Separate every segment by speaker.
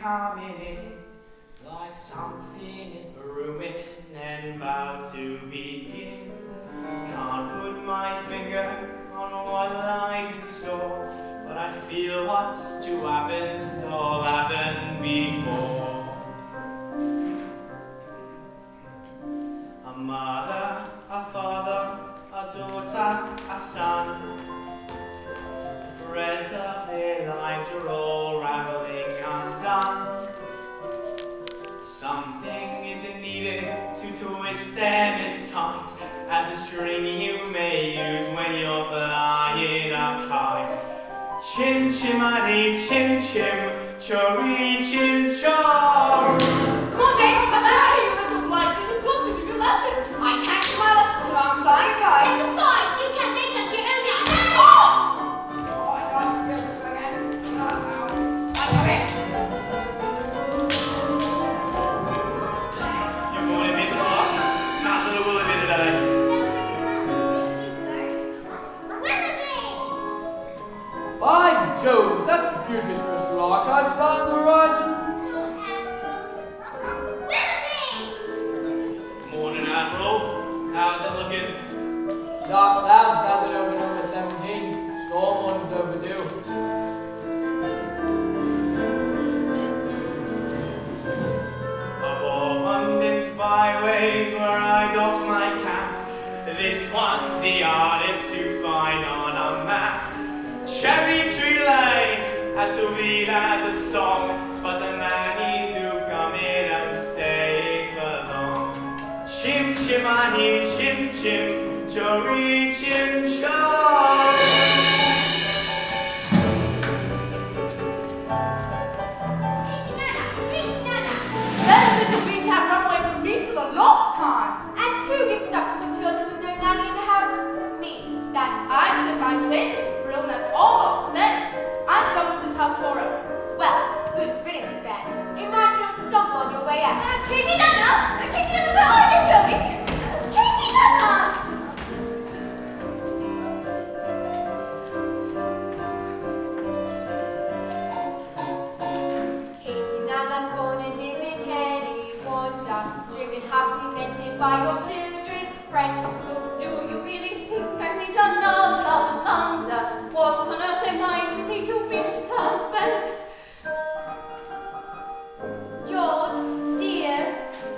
Speaker 1: Coming in like something is brewing and about to begin. Can't put my finger on what lies in store, but I feel what's to happen's all happened before. A mother, a father, a daughter, a son. The threads of their lives are all raveling undone. Something isn't needed to twist them as tight as a string you may use when you're flying a kite. Chim chimney, chim chim, chori chim chom.
Speaker 2: Come on, Jane, I'm out of here, you little blind. You've got to do your lesson. I can't do my lesson, so I'm flying a kite.
Speaker 3: And besides, you can't make us here earlier.
Speaker 2: Oh! I don't really do again. I'm coming.
Speaker 1: Good morning, Miss Lark. Nice little woolly bit today.
Speaker 4: By Jove, is that the beauteous Miss Lark I spy on the horizon?
Speaker 1: Morning, Admiral. How's it looking?
Speaker 4: Dark clouds gathered over number 17. Storm warning's overdue.
Speaker 1: Of all London's byways where I doff my cap, this one's the hardest to find on a map. Cherry Tree Lane, as sweet as a song, but the nannies who come in don't stay for long. Chim chimney, chim chim, chori chim chom.
Speaker 2: Those little beasts have run away from me for the last time.
Speaker 3: And who gets stuck with the children with no nanny in the house? Me.
Speaker 2: I've said my say, Mrs. Brill, and that's all I'll say. I'm done with this house forever.
Speaker 3: Well, good riddance then. Imagine you'll stumble on your way out. Katie Nana! Katie Nana, where are you going? Katie Nana! Katie Nana's gone and isn't any wonder, driven half demented by your children's friends. So do you really think I need another blunder? What on earth am I to say to Mr. Banks? George, dear,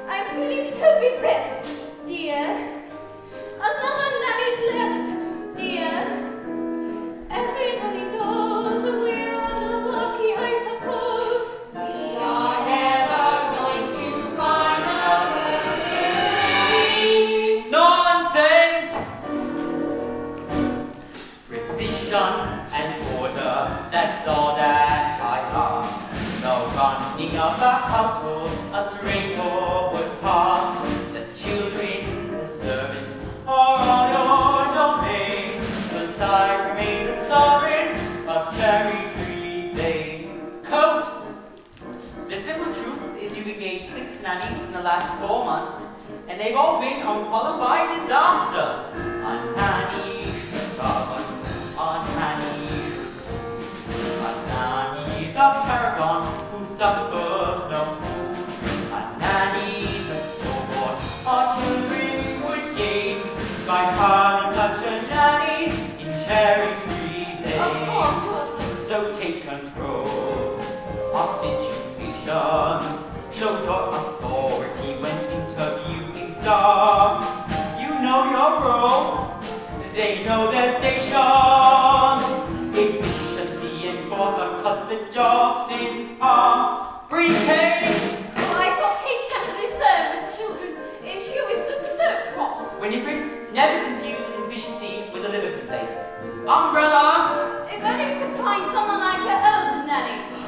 Speaker 3: I'm feeling so bereft, dear. Another nanny's left, dear. Everybody knows we're unlucky, I suppose. We are never going to find a perfect
Speaker 5: Nonsense! Precision and order, that's all that I ask. No running of the household, a straightforward task. The children, the servants, are all your domain. 'Cause I remain the sovereign of Cherry Tree Lane. Coat! The simple truth is you've engaged 6 nannies in the last 4 months, and they've all been unqualified disasters. Uncanny, stubborn, uncanny. A nanny's a paragon who suffers no food. A nanny's a stalwart our children would gain by having such a nanny in Cherry Tree Lane. So take control of situations. Show your authority when interviewing staff. You know your role, they know their stations. Efficiency and bother cut the jobs in half. Briefcase!
Speaker 3: Oh, I thought Katie Nana was firm with the children. If she was the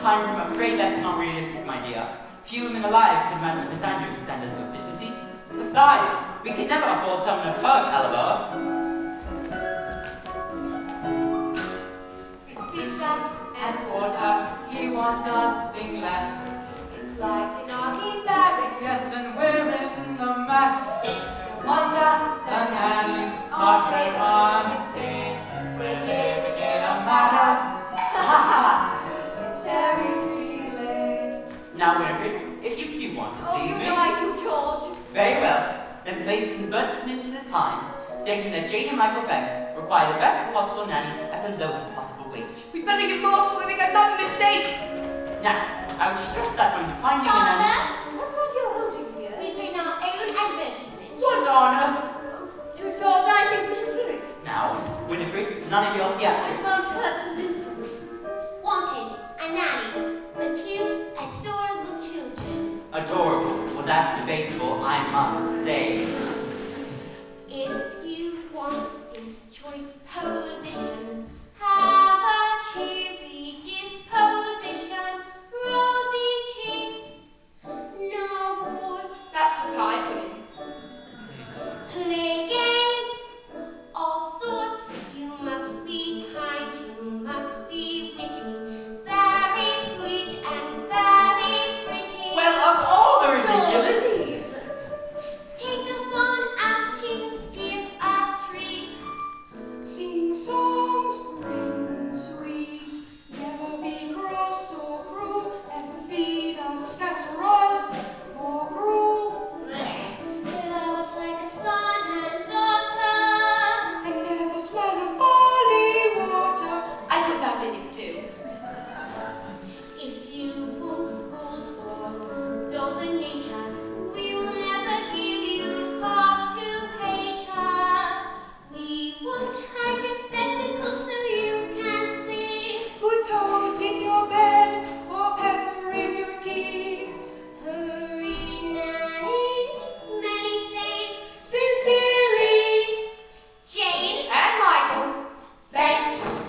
Speaker 5: I'm afraid that's not realistic, my dear. Few women alive could manage Miss Andrews' standards of efficiency. Besides, we could never afford someone of her caliber.
Speaker 3: Precision
Speaker 4: And water, he wants nothing less.
Speaker 3: It's like an army barracks.
Speaker 4: Yes, and we're in a mess. No wonder the nannies are driven insane. We're living in a madhouse.
Speaker 3: Cherry tree lane.
Speaker 5: Now, Winifred, if you do want to
Speaker 3: Oh,
Speaker 5: please
Speaker 3: you
Speaker 5: me...
Speaker 3: know I do, George.
Speaker 5: Very well. Then place an advertisement in the Times stating that Jane and Michael Banks require the best possible nanny at the lowest possible wage.
Speaker 2: We'd better give Morse before we make another mistake.
Speaker 5: Now, I would stress that when finding a nanny...
Speaker 3: Father, what's that you're holding here?
Speaker 6: We've written our own advertisement.
Speaker 5: What on earth?
Speaker 3: George, I think we should hear it.
Speaker 5: Now, Winifred, none of your
Speaker 3: It
Speaker 5: theatrics.
Speaker 3: won't hurt to listen.
Speaker 6: Wanted a nanny for 2 adorable children.
Speaker 5: Adorable. Well, that's debatable, I must say.
Speaker 6: If you want this choice position, have a cheery disposition, rosy cheeks, no warts,
Speaker 2: That's the pie pudding.
Speaker 6: play games, all sorts. You must be kind, you must be witty, very sweet and very pretty.
Speaker 5: Well, of all the ridiculous...
Speaker 6: Take us on outings, give us treats.
Speaker 2: Sing songs, bring sweets. Never be cross or cruel. Never feed us casserole or gruel.
Speaker 6: Love us like a son and daughter.
Speaker 2: And never smell the barley water. I put that bit in too.
Speaker 6: If you won't scold or dominate us, we will never give you cause to hate us. We won't hide your spectacles so you can see.
Speaker 2: Put toads in your bed or pepper in your tea.
Speaker 6: Hurry, nanny, many thanks.
Speaker 2: Sincerely,
Speaker 6: Jane,
Speaker 2: and Michael. Thanks.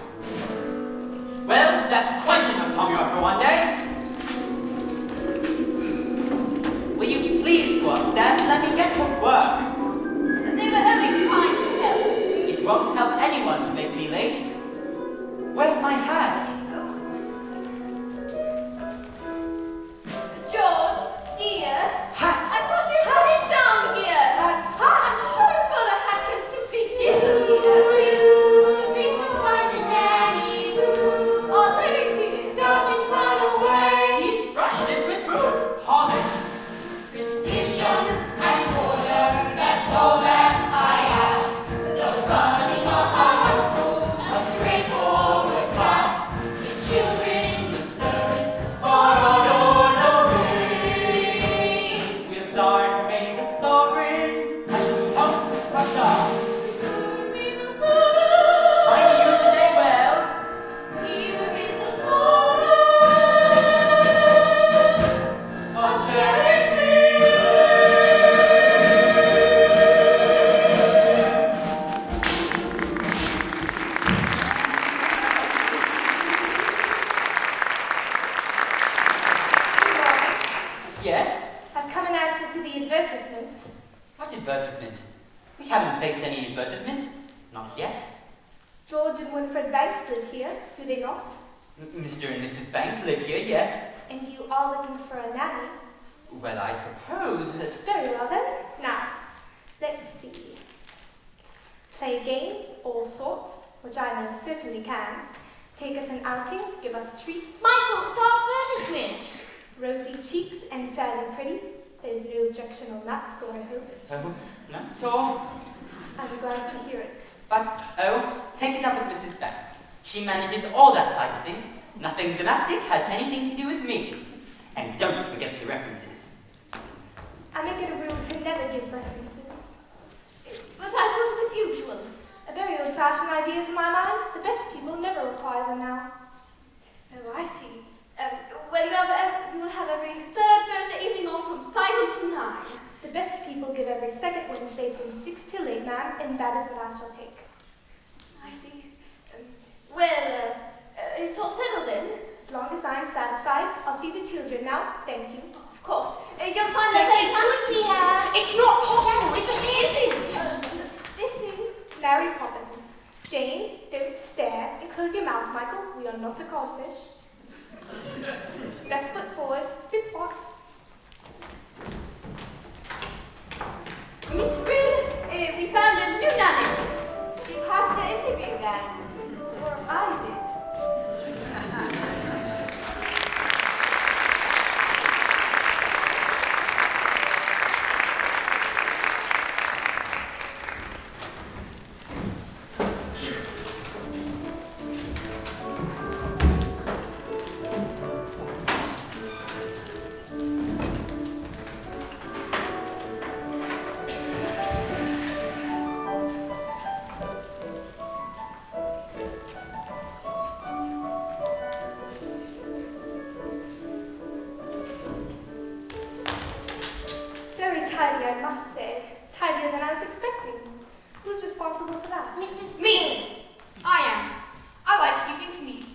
Speaker 5: Well, that's quite enough tongue out for one day. Will you please go upstairs and let me get to work?
Speaker 3: They were only trying to help.
Speaker 5: It won't help anyone to make me late. Where's my hat?
Speaker 3: George, dear,
Speaker 5: Hat?
Speaker 3: I thought you put it down here. I'm sure a bowler hat can simply disappear.
Speaker 6: think you'll find a nanny who
Speaker 3: Oh, there it is.
Speaker 6: doesn't run away.
Speaker 5: He's brushed it with broom. Holly.
Speaker 6: Precision and order, that's all that I ask. The running of a household, a straightforward task. The children, the servants, are on orderly.
Speaker 5: We'll start remain the sovereign. I shall be home to Russia. I use the day well.
Speaker 6: Here is a sorrow
Speaker 5: Of cherry tree. Yes?
Speaker 7: I've come in answer to the advertisement.
Speaker 5: What advertisement? We haven't placed any advertisement. Not yet.
Speaker 7: George and Winifred Banks live here, do they not?
Speaker 5: Mr. and Mrs. Banks live here, yes.
Speaker 7: And you are looking for a nanny.
Speaker 5: Well, I suppose that...
Speaker 7: Very well then. Now, let's see. Play games, all sorts, which I most certainly can. Take us on outings, give us treats.
Speaker 6: Michael, it's our advertisement.
Speaker 7: Rosy cheeks and fairly pretty. There's no objection on that score, I hope.
Speaker 5: Oh, not at all.
Speaker 7: I'm glad to hear it.
Speaker 5: But, take it up with Mrs. Banks. She manages all that side of things. Nothing domestic has anything to do with me. And don't forget the references.
Speaker 7: I make it a rule to never give references.
Speaker 3: But I thought it was usual.
Speaker 7: A very old-fashioned idea to my mind. The best people never require them now.
Speaker 3: Oh, I see. Well, you'll have every third Thursday evening off from 5 until 9.
Speaker 7: The best people give every second Wednesday from 6 till 8, ma'am, and that is what I shall take.
Speaker 3: I see. It's all settled then.
Speaker 7: As As long as I'm satisfied, I'll see the children now. Thank you.
Speaker 3: Of course. You'll find
Speaker 2: Yes,
Speaker 3: that
Speaker 2: it could be her. It's not possible. It just isn't.
Speaker 3: This is...
Speaker 7: Mary Poppins. Jane, don't stare and close your mouth, Michael. We are not a codfish. Best foot forward, spit spot.
Speaker 3: Miss Brill, we found a new nanny. She passed her interview then.
Speaker 7: Or I did. Very tidy, I must say. Tidier than I was expecting. Who's responsible for that?
Speaker 2: Me. I am. I like to keep things neat.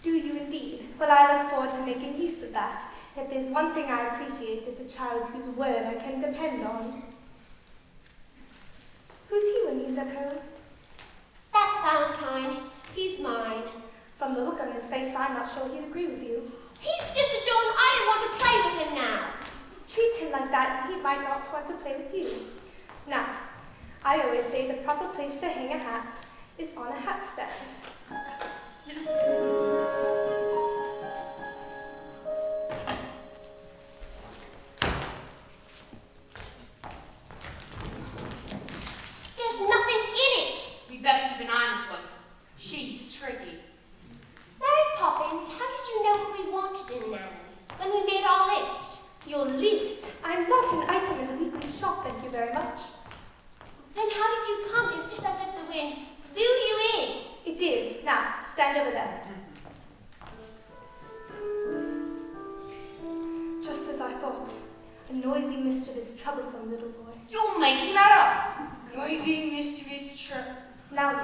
Speaker 7: Do you indeed? Well, I look forward to making use of that. If there's one thing I appreciate, it's a child whose word I can depend on. Who's he when he's at home?
Speaker 6: That's Valentine. He's mine.
Speaker 7: From the look on his face, I'm not sure he'd agree with you.
Speaker 6: He's just a doll. I don't want to play with him now.
Speaker 7: Treat him like that, and he might not want to play with you. Now, I always say the proper place to hang a hat is on a hat stand.
Speaker 6: There's nothing in it.
Speaker 2: We better keep an eye on this one. She's tricky.
Speaker 6: Mary Poppins, how did you know what we wanted in nanny when we made our list?
Speaker 7: Your list? I'm not an item in the weekly shop, thank you very much.
Speaker 6: Then how did you come? It was just as if the wind blew you in.
Speaker 7: It did. Now, stand over there. Just as I thought. A noisy, mischievous, troublesome little boy.
Speaker 2: You're making that up. Noisy, mischievous,
Speaker 7: Now you.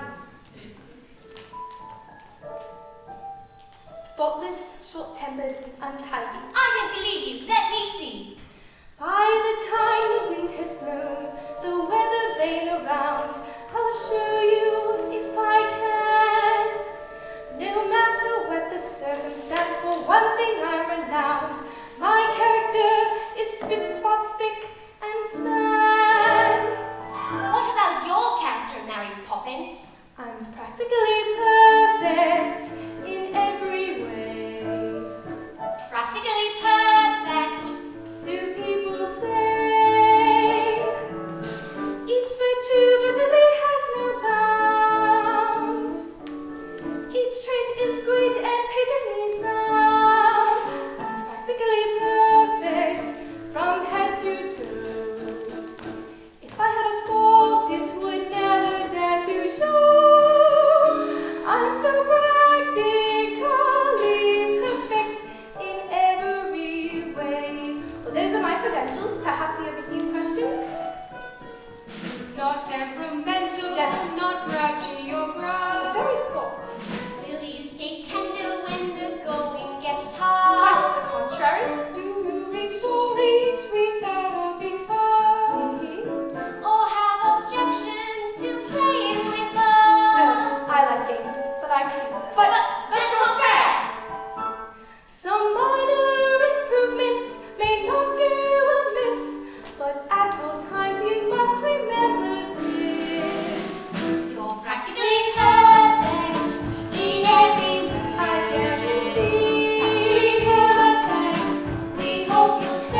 Speaker 7: Thoughtless, short-tempered, untidy.
Speaker 6: I don't believe you. Let me see.
Speaker 7: By the time the wind has blown, the weather vane around, I'll assure you, if I can, no matter what the circumstance, for one thing I'm renowned. My character is spit, spot, spick, and span.
Speaker 6: What about your character, Mary Poppins?
Speaker 7: I'm practically perfect in every way.
Speaker 6: Practically perfect.
Speaker 7: So people say, each virtue virtually has no bound. Each trait is great and patently sound. I'm practically perfect from head to toe. If I had a fault, it would never dare to show. I'm so practically perfect in every way. Well, those are my credentials. Perhaps you have a few questions?
Speaker 2: Not temperamental,
Speaker 7: Yeah.
Speaker 2: not grouchy or gruff.
Speaker 7: Very thought.
Speaker 6: Will you stay tender when the going gets
Speaker 7: That's
Speaker 6: tough?
Speaker 7: the contrary.
Speaker 2: Do you read stories without a big fuss?
Speaker 6: Or have objections to playing with
Speaker 7: Oh,
Speaker 6: us?
Speaker 7: I like games, but I choose them.
Speaker 2: But that's not fair.
Speaker 7: Some minor improvements may not go amiss, but at all times you must remember this.
Speaker 6: You're practically perfect in every way.
Speaker 7: I guarantee.
Speaker 6: Practically perfect. We hope you'll stay.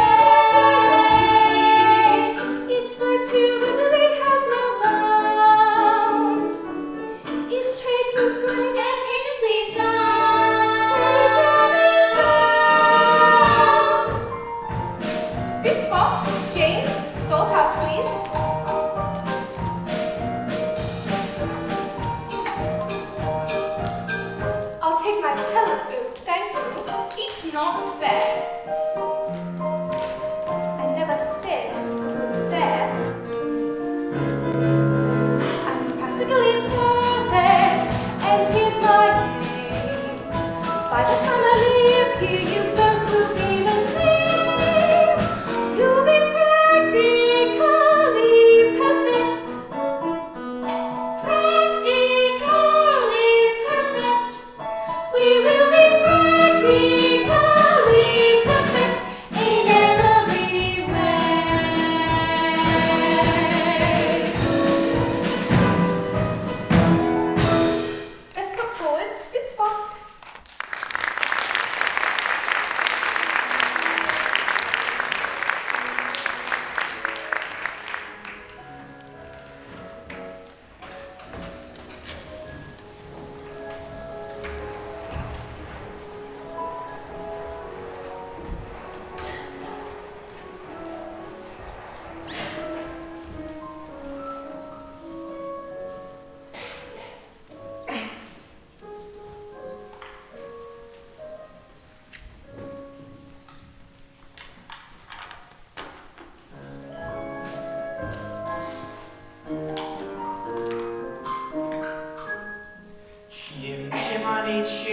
Speaker 7: Each virtue virtually has no bound. Each trait is great
Speaker 6: And patiently sound.
Speaker 7: Spit spot, Jane, doll's house, please. I'll take my telescope, thank you.
Speaker 2: It's not fair.
Speaker 7: I never said it was fair. I'm practically perfect, and here's my aim. By the time I leave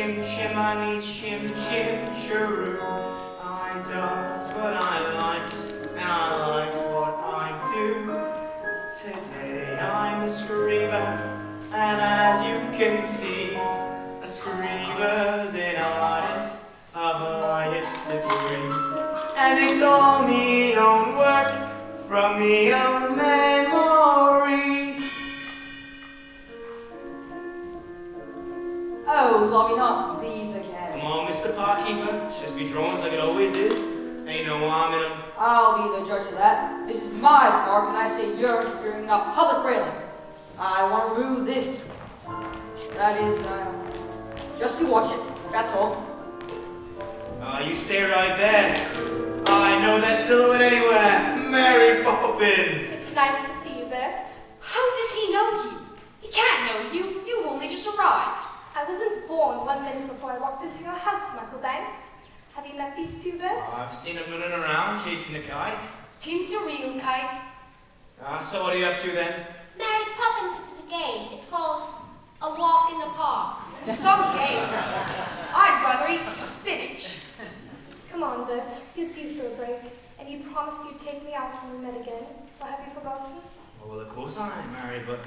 Speaker 1: chim chimney, chim chim chiroo. I does what I likes, and I likes what I do. Today I'm a screever, and as you can see, a screever's an artist of the highest degree. And it's all me own work from me own memory.
Speaker 8: Oh, lobby not these again.
Speaker 1: Come on, Mr. Parkeeper, it's just me drawings like it always is. Ain't no harm in 'em.
Speaker 8: I'll be the judge of that. This is my park, and I say you're interfering up public railing. I want to remove this. That is, just to watch it, that's all.
Speaker 1: You stay right there. I know that silhouette anywhere. Mary Poppins.
Speaker 7: It's nice to see you, Bert.
Speaker 2: How does he know you? He can't know you. You've only just arrived.
Speaker 7: I wasn't born 1 minute before I walked into your house, Michael Banks. Have you met these two birds?
Speaker 1: I've seen him running around chasing the kite.
Speaker 2: Tin's a real kite.
Speaker 1: So what are you up to then?
Speaker 6: Mary Poppins is a game. It's called A Walk in the Park.
Speaker 2: Some game. I'd rather eat spinach.
Speaker 7: Come on, Bert. You're due for a break, and you promised you'd take me out when we met again. Or have you forgotten?
Speaker 1: Well, of course I ain't married, but...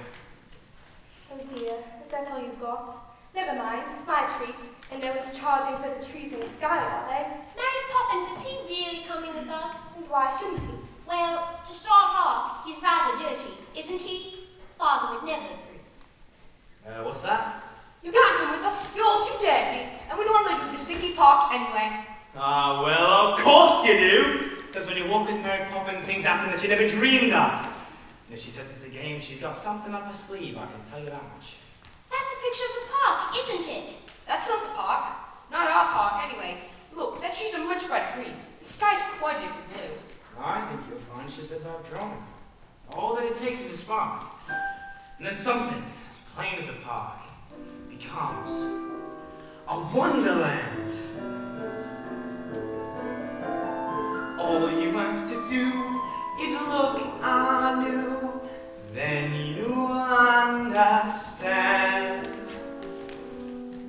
Speaker 7: Oh dear, is that all you've got? Never mind, my treat. And no one's charging for the trees in the sky, are they?
Speaker 6: Mary Poppins, is he really coming with us?
Speaker 7: And why shouldn't he?
Speaker 6: Well, to start off, he's rather dirty, isn't he? Father would never approve.
Speaker 1: What's that?
Speaker 2: You can't come with us. You're all too dirty. And we don't want to leave the stinky park anyway.
Speaker 1: Well, of course you do! Because when you walk with Mary Poppins, things happen that you never dreamed of. And if she says it's a game, she's got something up her sleeve, I can tell you that much.
Speaker 6: That's a picture of the park, isn't it?
Speaker 2: That's not the park. Not our park, anyway. Look, that trees are much brighter green. The sky's quite a different blue.
Speaker 1: I think you'll find it's just as I've drawn. All that it takes is a spark. And then something, as plain as a park, becomes a wonderland. All you have to do is look anew, then you'll understand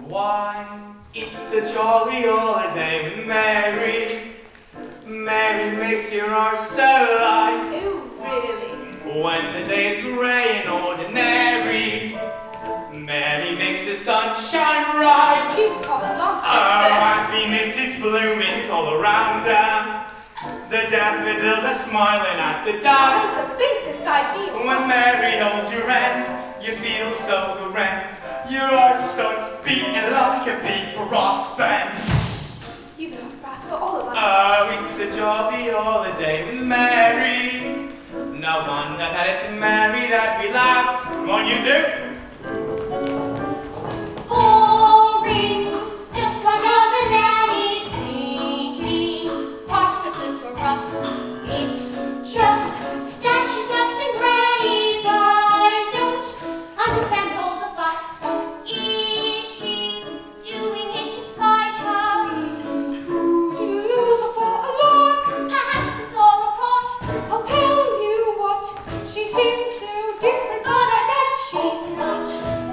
Speaker 1: why it's a jolly holiday with Mary. Mary makes your heart so light.
Speaker 7: Oh, really?
Speaker 1: When the day is grey and ordinary, Mary makes the sun shine bright.
Speaker 7: You talk nonsense,
Speaker 1: Our
Speaker 7: Bert.
Speaker 1: happiness is blooming all around her. The daffodils are smiling at the
Speaker 7: I
Speaker 1: dawn.
Speaker 7: haven't the faintest idea.
Speaker 1: When Mary holds your hand, you feel so grand. Your heart starts beating like a big brass band.
Speaker 7: You've enough brass for all of us.
Speaker 1: Oh, it's a jolly holiday with Mary. No wonder that it's Mary that we love. Come on, you two.
Speaker 6: Boring, just like other nannies thinking. Parks are good for us. It's just statues, ducks, and grannies. I don't understand all the fuss. Is she doing it to spite her?
Speaker 7: Who did you lose her for a lark?
Speaker 6: Perhaps it's all a plot.
Speaker 7: I'll tell you what, she seems so different, but I bet she's not.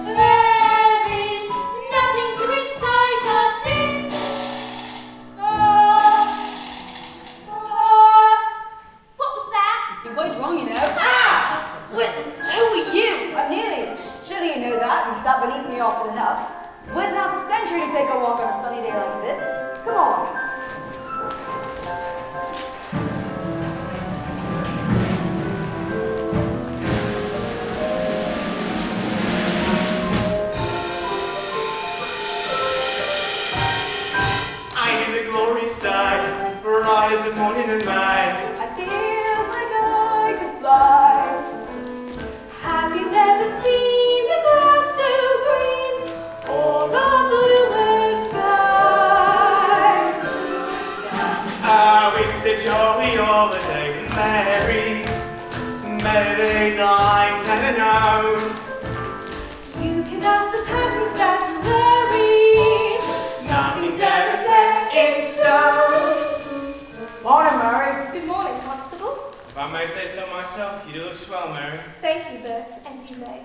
Speaker 6: There is nothing to excite us in what was that?
Speaker 8: You're quite wrong, you know.
Speaker 2: Ah! What? Who are you?
Speaker 8: I'm Nearly's. Surely you know that. You've sat beneath me often enough. Wouldn't have a century to take a walk on a sunny day like this. Come on.
Speaker 1: I need a glorious day, bright as the morning in May.
Speaker 7: I feel like I could fly. Have you never seen the grass so green, or the bluebird sky?
Speaker 1: Oh, it's a jolly holiday with Mary. Mary's I'm gonna know.
Speaker 7: You can ask the person statuary.
Speaker 1: Nothing's ever set in stone.
Speaker 8: Morning, Mary.
Speaker 7: Good morning, Constable.
Speaker 1: If I may say so myself, you do look swell, Mary.
Speaker 7: Thank you, Bert, and you may.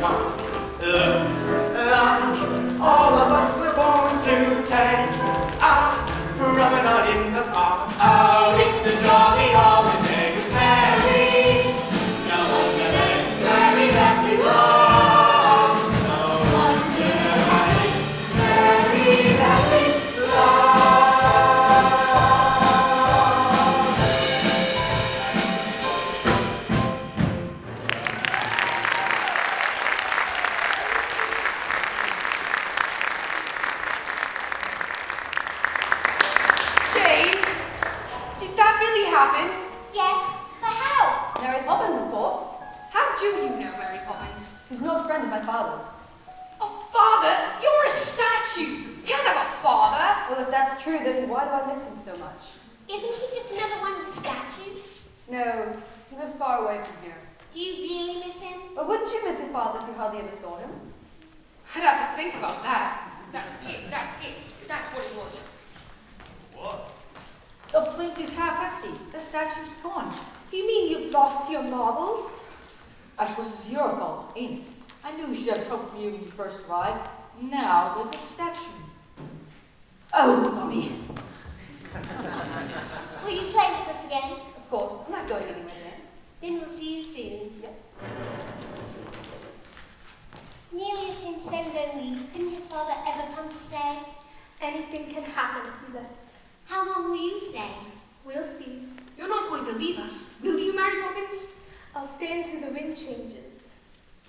Speaker 1: everyone looks like all of us were born to take a promenade in the park. Oh, it's a jolly holiday with Mary. No wonder that it's very, very long. No wonder that it's very, very long.
Speaker 2: Jane, did that really happen?
Speaker 3: Yes, but how?
Speaker 7: Mary Poppins, of course.
Speaker 2: How do you know Mary Poppins?
Speaker 7: He's an old friend of my father's.
Speaker 2: A father? You're a statue. You can't have a father.
Speaker 7: Well, if that's true, then why do I miss him so much?
Speaker 3: Isn't he just another one of the statues?
Speaker 7: No, he lives far away from here.
Speaker 3: Do you really miss him?
Speaker 7: But wouldn't you miss your father if you hardly ever saw him?
Speaker 2: I'd have to think about that. That's it. That's what it was.
Speaker 1: What?
Speaker 8: The plate is half empty. The statue's gone.
Speaker 7: Do you mean you've lost your marbles?
Speaker 8: I suppose it's your fault, ain't it? I knew she'd have trouble for you when you first arrived. Now there's a statue. Oh, Mummy.
Speaker 3: Will you play with us again?
Speaker 7: Of course, I'm not going anywhere, Jane.
Speaker 3: Then we'll see you soon.
Speaker 7: Yep.
Speaker 3: Nelia seems so lonely. Couldn't his father ever come to stay?
Speaker 7: Anything can happen if he left.
Speaker 3: How long will you stay?
Speaker 7: We'll see.
Speaker 2: You're not going to leave us, will you, Mary Poppins?
Speaker 7: I'll stay until the wind changes.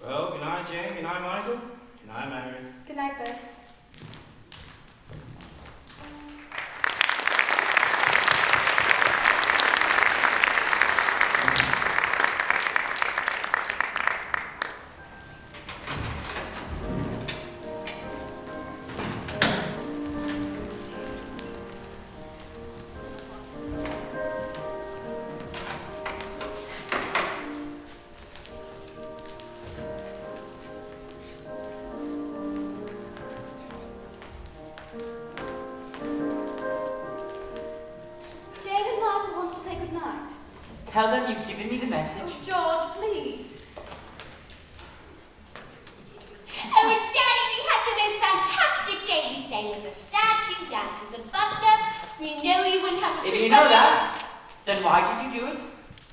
Speaker 1: Well, good night, Jane. Good night, Michael. Good night, Mary.
Speaker 7: Good night, Bert. Jane and Margaret want to say good night.
Speaker 5: Tell them you've given me the message.
Speaker 7: George, please.
Speaker 3: Oh, and Daddy, we had the most fantastic day. We sang with the statue, danced with the bus stop. We know you wouldn't have a
Speaker 5: If
Speaker 3: clue
Speaker 5: you know
Speaker 3: about
Speaker 5: that, then why did you do it?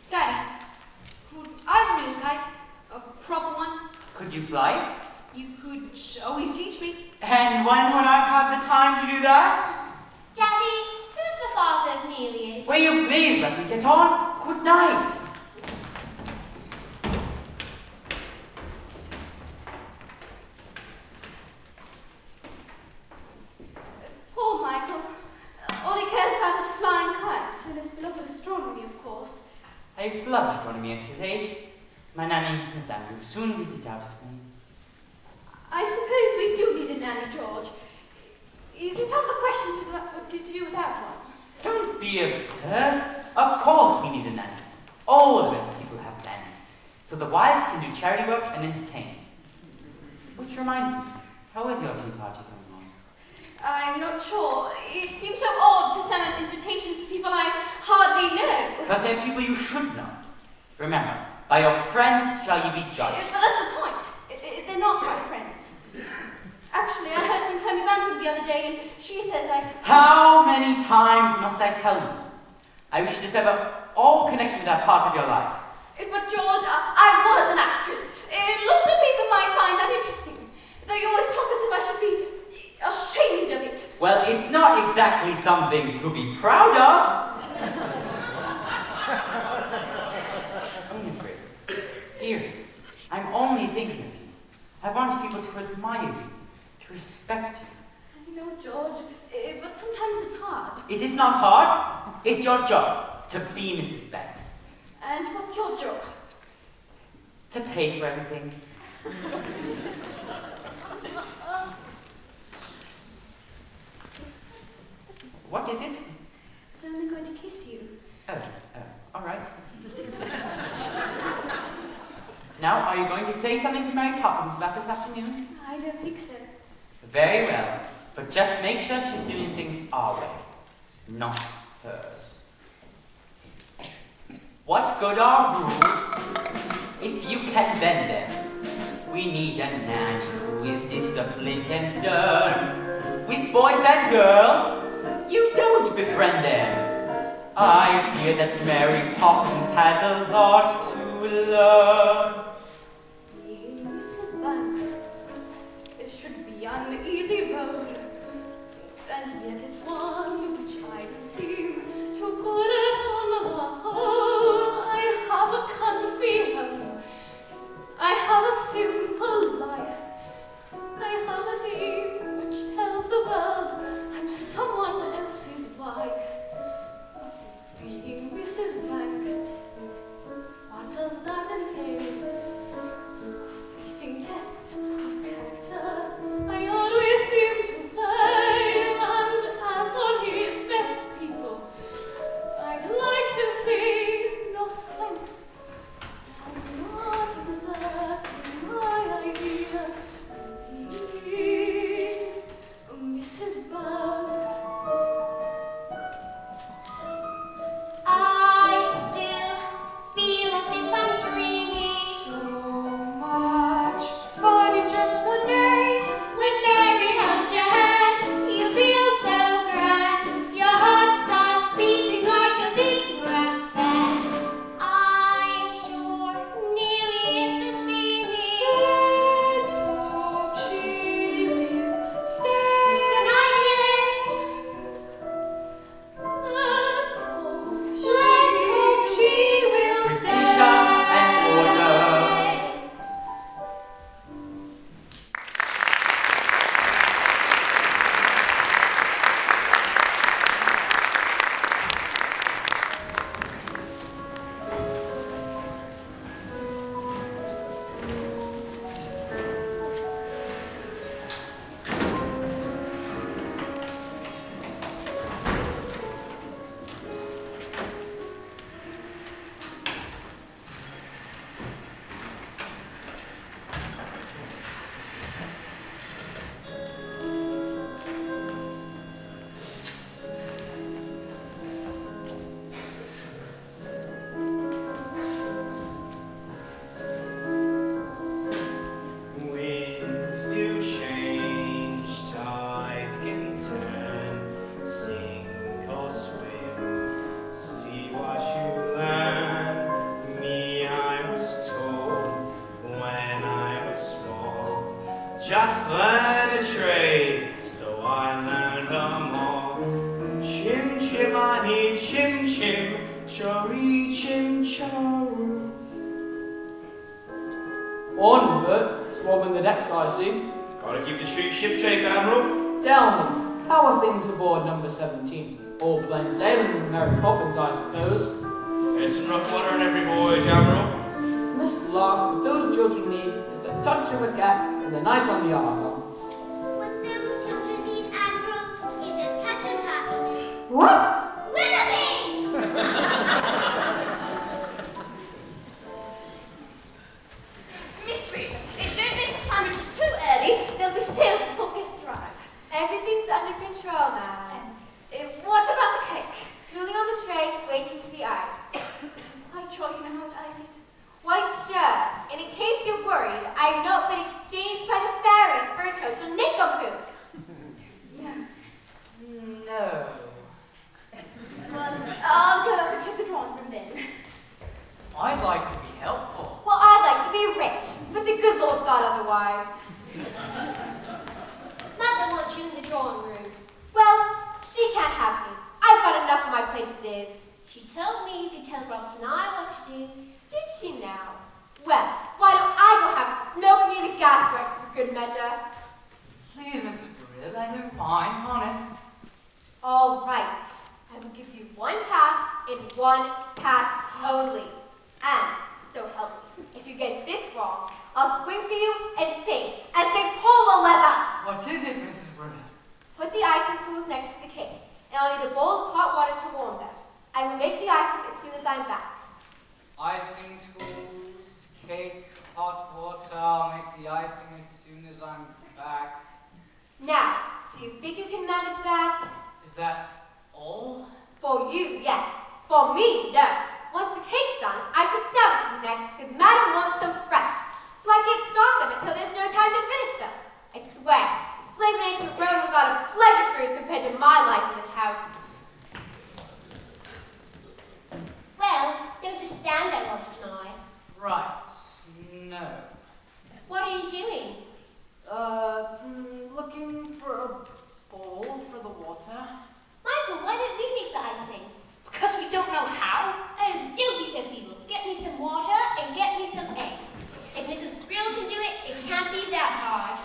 Speaker 2: Daddy, could I have a real kite? A proper one?
Speaker 5: Could you fly it?
Speaker 2: You could always teach me.
Speaker 5: And when would I have the time to do that?
Speaker 3: Daddy, who's the father of Nelia's?
Speaker 5: Will you please let me get on? Good night.
Speaker 7: Poor Michael. All he cares about is flying kites and his beloved astronomy, of course.
Speaker 5: I used to love astronomy at his age. My nanny, Miss Andrews, soon beat it out of me.
Speaker 7: I suppose we do need a nanny, George. Is it out of the question to do without one?
Speaker 5: Don't be absurd. Of course we need a nanny. All of us people have nannies. So the wives can do charity work and entertain. Which reminds me, how is your tea party going on?
Speaker 7: I'm not sure. It seems so odd to send an invitation to people I hardly know.
Speaker 5: But they're people you should know. Remember, by your friends shall you be judged.
Speaker 7: But that's the point. They're not my friends. Actually, I heard from Tony Bantam the other day, and she says
Speaker 5: How many times must I tell you? I wish you to sever all connection with that part of your life.
Speaker 7: But George, I was an actress. Lots of people might find that interesting. They always talk as if I should be ashamed of it.
Speaker 5: Well, it's not exactly something to be proud of. Winifred, dearest, I'm only thinking of you. I want people to admire you, to respect you.
Speaker 7: I know, George, but sometimes it's hard.
Speaker 5: It is not hard. It's your job to be Mrs. Banks.
Speaker 7: And what's your job?
Speaker 5: To pay for everything. What is it?
Speaker 7: I was only going to kiss you.
Speaker 5: Oh, all right. Now, are you going to say something to Mary Poppins about this afternoon?
Speaker 7: I don't think so.
Speaker 5: Very well, but just make sure she's doing things our way, not hers. What good are rules if you can bend them? We need a nanny who is disciplined and stern. With boys and girls, you don't befriend them. I fear that Mary Poppins has a lot to learn.
Speaker 7: Mrs. Banks, it should be an easy road, and yet it's one which I can seem to good it on the whole. I have a comfy home, I have a simple life, I have a name which tells the world I'm someone else's wife. Being Mrs. Banks, what does that entail? Facing tests of character, I always seem to fail, and as for his best people, I'd like to say no thanks. I'm not exactly my idea of being Mrs. Banks.
Speaker 6: I still feel as if I'm dreaming.
Speaker 2: So much fun in just one day.
Speaker 6: When Mary held your hand, you feel so grand. Your heart starts beating like a big brass band. I'm sure nearly is as beaming.
Speaker 2: Let's hope she will stay.
Speaker 6: Tonight is.
Speaker 7: Let's hope
Speaker 2: Let's hope she will
Speaker 5: Precision and order.
Speaker 1: Winds do change, tides can turn, sink or swim, see what you learn. Me, I was told when I was small, just learn a trade, so I learned them all. Chim chim, I need chim chim, chori chim charu.
Speaker 8: On, Bert. Swabbing the decks, I see.
Speaker 1: Gotta keep the street ship shape, Admiral.
Speaker 8: Tell me, how are things aboard number 17? All plain sailing with Mary Poppins, I suppose.
Speaker 1: There's some rough water on every voyage, Admiral.
Speaker 8: Miss Lark, what those children need is the touch of a cat and the night on the Argo.
Speaker 6: What those children need, Admiral, is a touch of happiness.
Speaker 8: What?
Speaker 6: Willoughby!
Speaker 3: Miss Reed, don't make the sandwiches too early. They'll be stale before guests arrive. Everything's under control, ma'am. What about the cake? Cooling on the tray, waiting to be iced. Quite sure you know how to ice it? Quite sure. And in case you're worried, I've not been exchanged by the fairies for a total nincompoop.
Speaker 8: No.
Speaker 3: Well, I'll go up and check the drawing room then.
Speaker 4: I'd like to be helpful.
Speaker 3: Well, I'd like to be rich, but the good Lord thought otherwise.
Speaker 6: Mother wants you in the drawing room.
Speaker 3: Well, she can't have me. I've got enough on my plate as it is.
Speaker 6: She told me you could tell Robs and I what to do.
Speaker 3: Did she now? Well, why don't I go have a smoke near the gasworks for good measure?
Speaker 4: Please, Mrs. Brill, I don't mind, honest.
Speaker 3: All right. I will give you one task and one task only. And, so help me, if you get this wrong, I'll swing for you and sing as they pull the lever.
Speaker 4: What is it, Mrs. Brill?
Speaker 3: Put the icing tools next to the cake, and I'll need a bowl of hot water to warm them. I will make the icing as soon as I'm back.
Speaker 4: Icing tools, cake, hot water. I'll make the icing as soon as I'm back.
Speaker 3: Now, do you think you can manage that?
Speaker 4: Is that all?
Speaker 3: For you, yes. For me, no. Once the cake's done, I can sell it to you next, because Madam wants them fresh. so I can't start them until there's no time to finish them. I swear, slave in ancient Rome was on a pleasure cruise compared to my life in this house.
Speaker 6: Well, don't just stand there, Robson and I.
Speaker 4: Right. No.
Speaker 6: What are you doing?
Speaker 4: Looking for a bowl for the water.
Speaker 6: Michael, why don't we make the icing?
Speaker 2: Because we don't know how.
Speaker 6: Oh, don't be so feeble. Get me some water and get me some eggs. If Mrs. Brill can do it, it can't be that hard.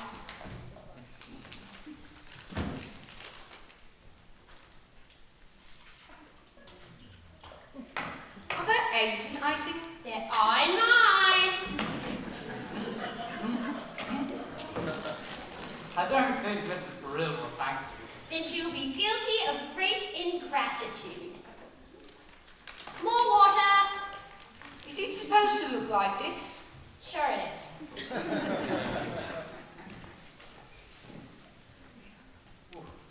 Speaker 2: Are there eggs in icing?
Speaker 6: There are 9.
Speaker 4: I don't think Mrs. Brill will thank you.
Speaker 6: Then she will be guilty of great ingratitude. More water.
Speaker 2: Is it supposed to look like this?
Speaker 6: Sure it is.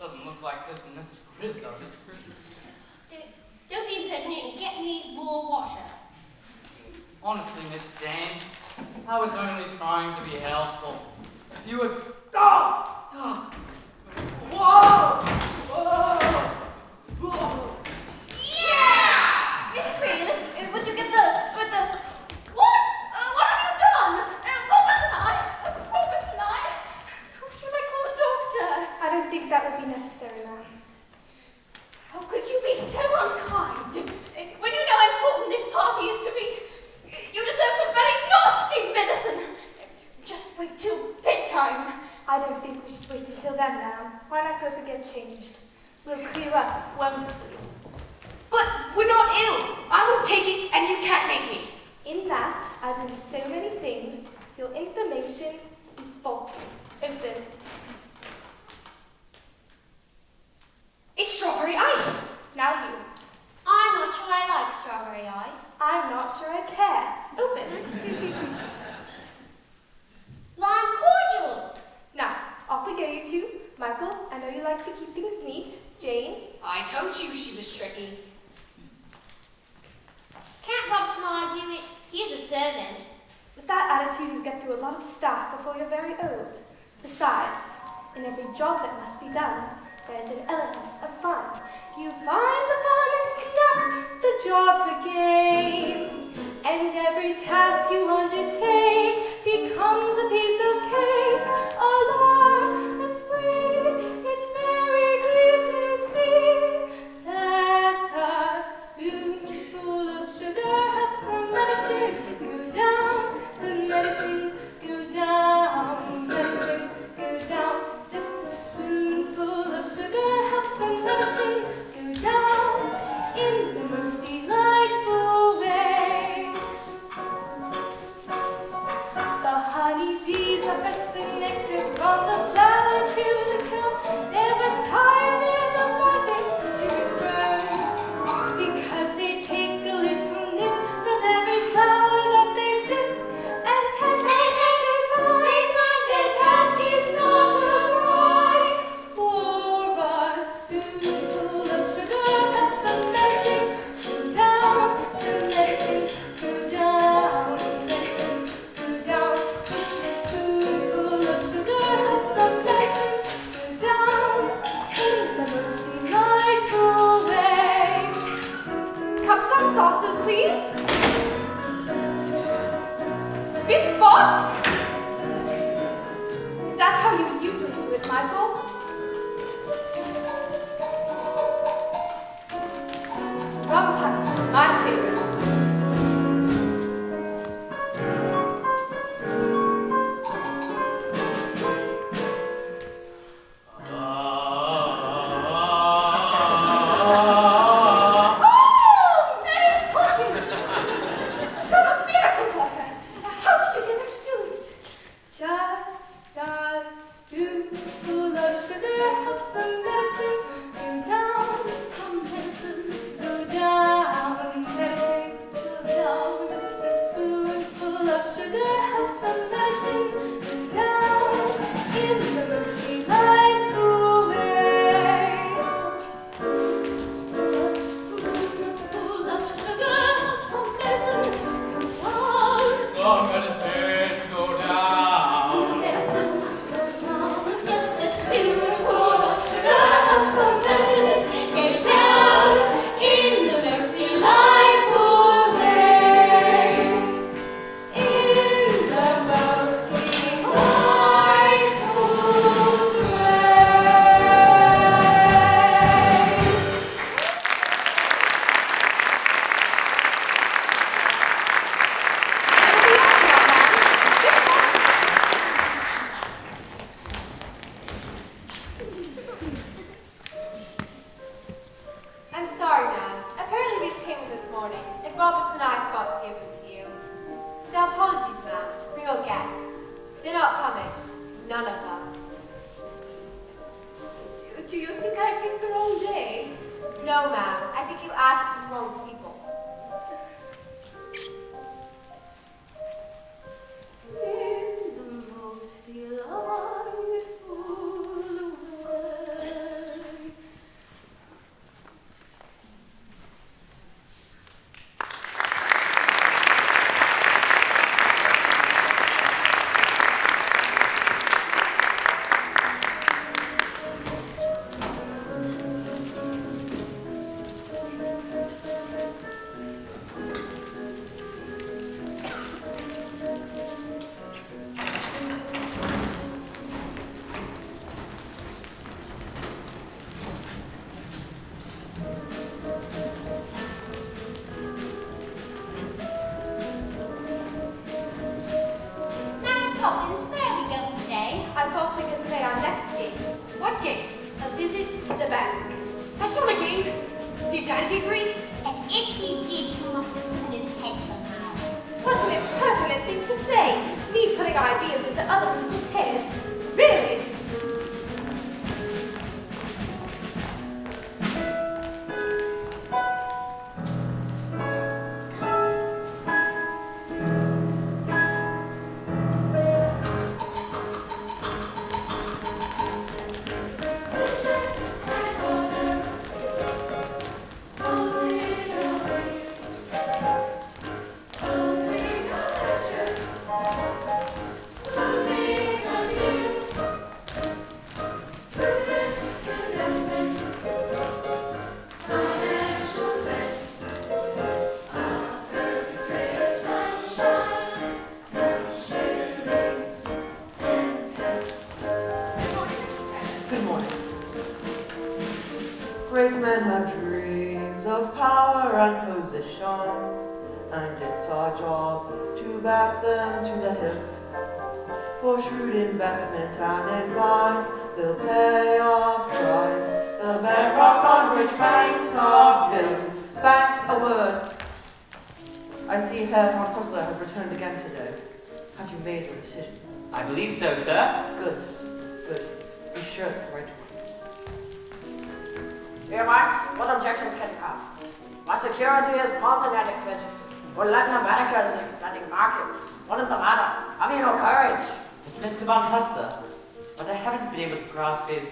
Speaker 4: Doesn't look like this when Mrs. Brill does it.
Speaker 6: Don't be impertinent and get me more water.
Speaker 4: Honestly, Miss Jane, I was only trying to be helpful. If you would... Oh! Whoa! Whoa!
Speaker 3: Yeah! Miss Queen, would you get the... What? What have you done? Robert and I? Who should I call the doctor?
Speaker 7: I don't think that would be necessary, ma'am.
Speaker 3: How could you be so unkind? When you know how important this party is to me, you deserve some very nasty medicine. Just wait till bedtime.
Speaker 7: I don't think we should wait until then, ma'am. Why not go to get changed? We'll clear up, won't we?
Speaker 2: But we're not ill. I won't take it and you can't make me.
Speaker 7: In that, as in so many things, your information is faulty. Open.
Speaker 2: It's strawberry ice.
Speaker 7: Now you.
Speaker 6: I'm not sure I like strawberry ice.
Speaker 7: I'm not sure I care. Open.
Speaker 6: Lime cordial.
Speaker 7: Now, off we go, you two. Michael, I know you like to keep things neat. Jane.
Speaker 2: I told you she was tricky.
Speaker 6: Can't Robson and I do it? He is a servant.
Speaker 7: With that attitude, you get through a lot of stuff before you're very old. Besides, in every job that must be done, there's an element of fun. You find the fun and snap, the job's a game. And every task you undertake becomes a piece of cake. A lark, a spring, it's very clear to see that a spoonful of sugar helps the medicine go down. The medicine go down, medicine go down. Just a spoonful of sugar helps the medicine go down in the most delightful way. The honeybees have fetched the nectar from the flower to the crown, never tired of the buzzing to grow, because they take a little nip from every flower that they sip, and they find their task is not a right. For a spoonful of sugar helps the medicine go down, the medicine go down, the medicine go down. Just a spoonful of sugar helps the medicine go down in the most delightful way. Cups and saucers, please. Spit spot. Is that how you usually do it, Michael? Rum punch, my favorite. Oh, Mary Poppins! You're a miracle worker. How did you get her to do it? Just a spoonful of
Speaker 6: If he did, he must have put in his head somehow.
Speaker 7: What an impertinent thing to say! Me putting ideas into other people's heads. Really?
Speaker 9: Good morning. Great men have dreams of power and position, and it's our job to back them to the hilt. For shrewd investment and advice, they'll pay our price. The bedrock on which banks are built. Banks, a word. I see Herr von Hussler has returned again today. Have you made your decision?
Speaker 5: I believe so, sir.
Speaker 9: Good, good. Be sure it's the right one.
Speaker 10: Dear Max, what objections can you have? My security is more than adequate. For Latin America is an expanding market. What is the matter? Have you no courage?
Speaker 5: Mr. von Hustler, what I haven't been able to grasp is,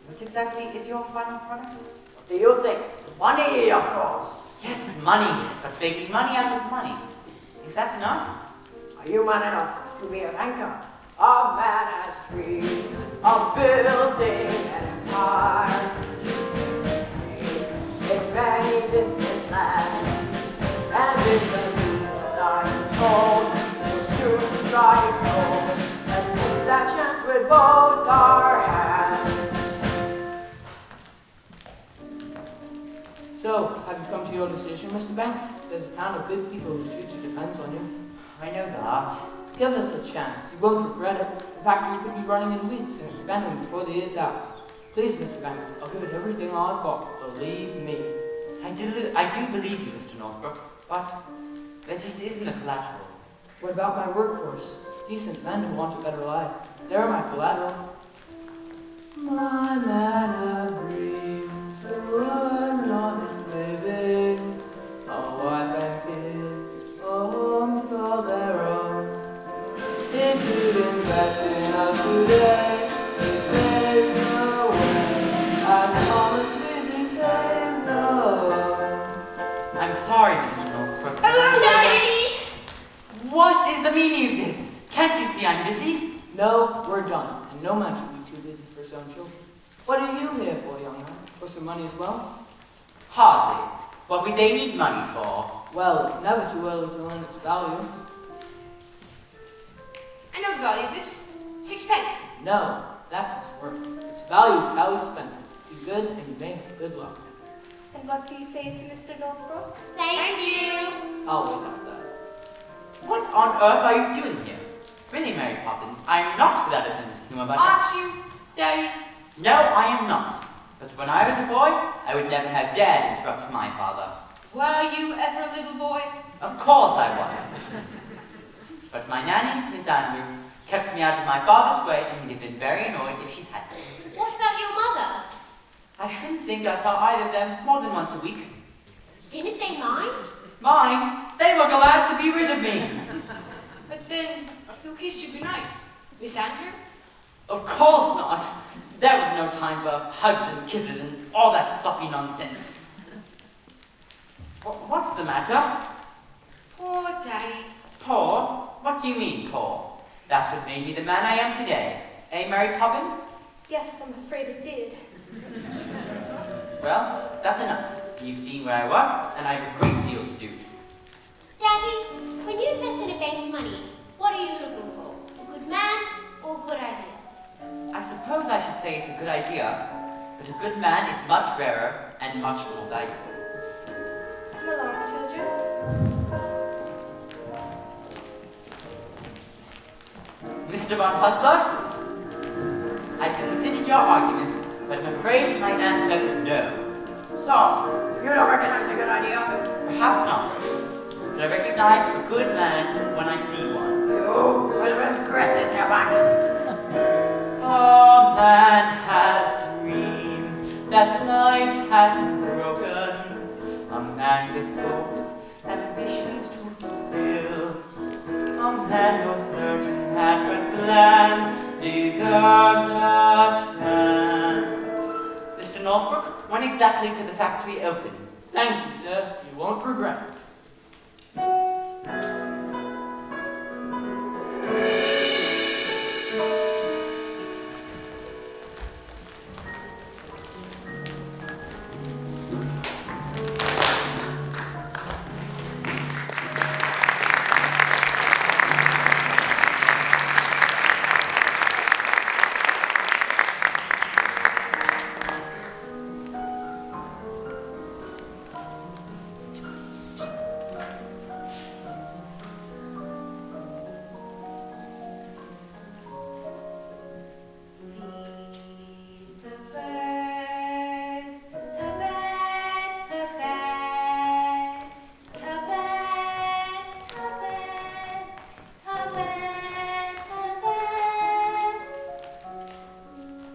Speaker 5: what exactly is your final product?
Speaker 10: What do you think? Money, of course.
Speaker 5: Yes, money, but making money out of money. Is that enough?
Speaker 10: Are you man enough to be a banker? A man has dreams of building an empire. In many distant lands, and in the moon I'm told we'll soon strike gold and seize that chance with both our hands.
Speaker 4: So, have you come to your decision, Mr. Banks? There's a town of good people whose future depends on you.
Speaker 5: I know that.
Speaker 4: Give us a chance. You won't regret it. The factory could be running in weeks and expanding before the year's out. Please, Mr. Banks, I'll give it everything I've got. Believe me.
Speaker 5: I do believe you, Mr. Northbrook, but there just isn't a collateral.
Speaker 4: What about my workforce? Decent men who want a better life. They're my collateral. My man of dreams, to run honest living, a wife and kids, a home to call their own. If you'd invest in us today, there's no way. I promise we became alone.
Speaker 5: I'm sorry, Mr. Northbrook.
Speaker 6: Hello, Daddy!
Speaker 5: What is the meaning of this? Can't you see I'm busy?
Speaker 4: No, we're done, and no man should be too busy for his own children. What are you here for, young man? For some money as well?
Speaker 5: Hardly. What would they need money for?
Speaker 4: Well, it's never too early to learn its value.
Speaker 2: I know the value of this. 6 pence.
Speaker 4: No, that's its worth. Its value is how you spend it. Be good, and you may have good luck.
Speaker 7: And what do you say to Mr. Northbrook?
Speaker 6: Thank you.
Speaker 4: I'll wait outside.
Speaker 5: What on earth are you doing here? Really, Mary Poppins, I am not without a sense of humor, but...
Speaker 2: Aren't you, Daddy?
Speaker 5: No, I am not. But when I was a boy, I would never have dared interrupt my father.
Speaker 2: Were you ever a little boy?
Speaker 5: Of course I was. But my nanny, Miss Andrew, kept me out of my father's way, and he'd have been very annoyed if she hadn't.
Speaker 6: What about your mother?
Speaker 5: I shouldn't think I saw either of them more than once a week.
Speaker 6: Didn't they mind?
Speaker 5: Mind? They were glad to be rid of me.
Speaker 2: But then, who kissed you goodnight? Miss Andrew?
Speaker 5: Of course not. There was no time for hugs and kisses and all that soppy nonsense. What's the matter?
Speaker 2: Poor Daddy.
Speaker 5: Poor? What do you mean, poor? That's what made me the man I am today. Eh, Mary Poppins?
Speaker 7: Yes, I'm afraid it did.
Speaker 5: Well, that's enough. You've seen where I work, and I have a great deal to do.
Speaker 6: Daddy, when you invest in a bank's money, what are you looking for? A good man or a good idea?
Speaker 5: I suppose I should say it's a good idea, but a good man is much rarer and much more valuable.
Speaker 7: Come along, children.
Speaker 5: Mr. von Hustler? I considered your arguments, but I'm afraid my answer is no.
Speaker 10: So, you don't recognize a good idea?
Speaker 5: recognize a good man when I see one.
Speaker 10: You will regret this, Max.
Speaker 5: A man has dreams that life has broken. A man with hopes, ambitions to fulfill. A man no certain at first glance deserves a chance. Mr. Northbrook, when exactly could the factory open?
Speaker 4: Thank you, sir. You won't regret it.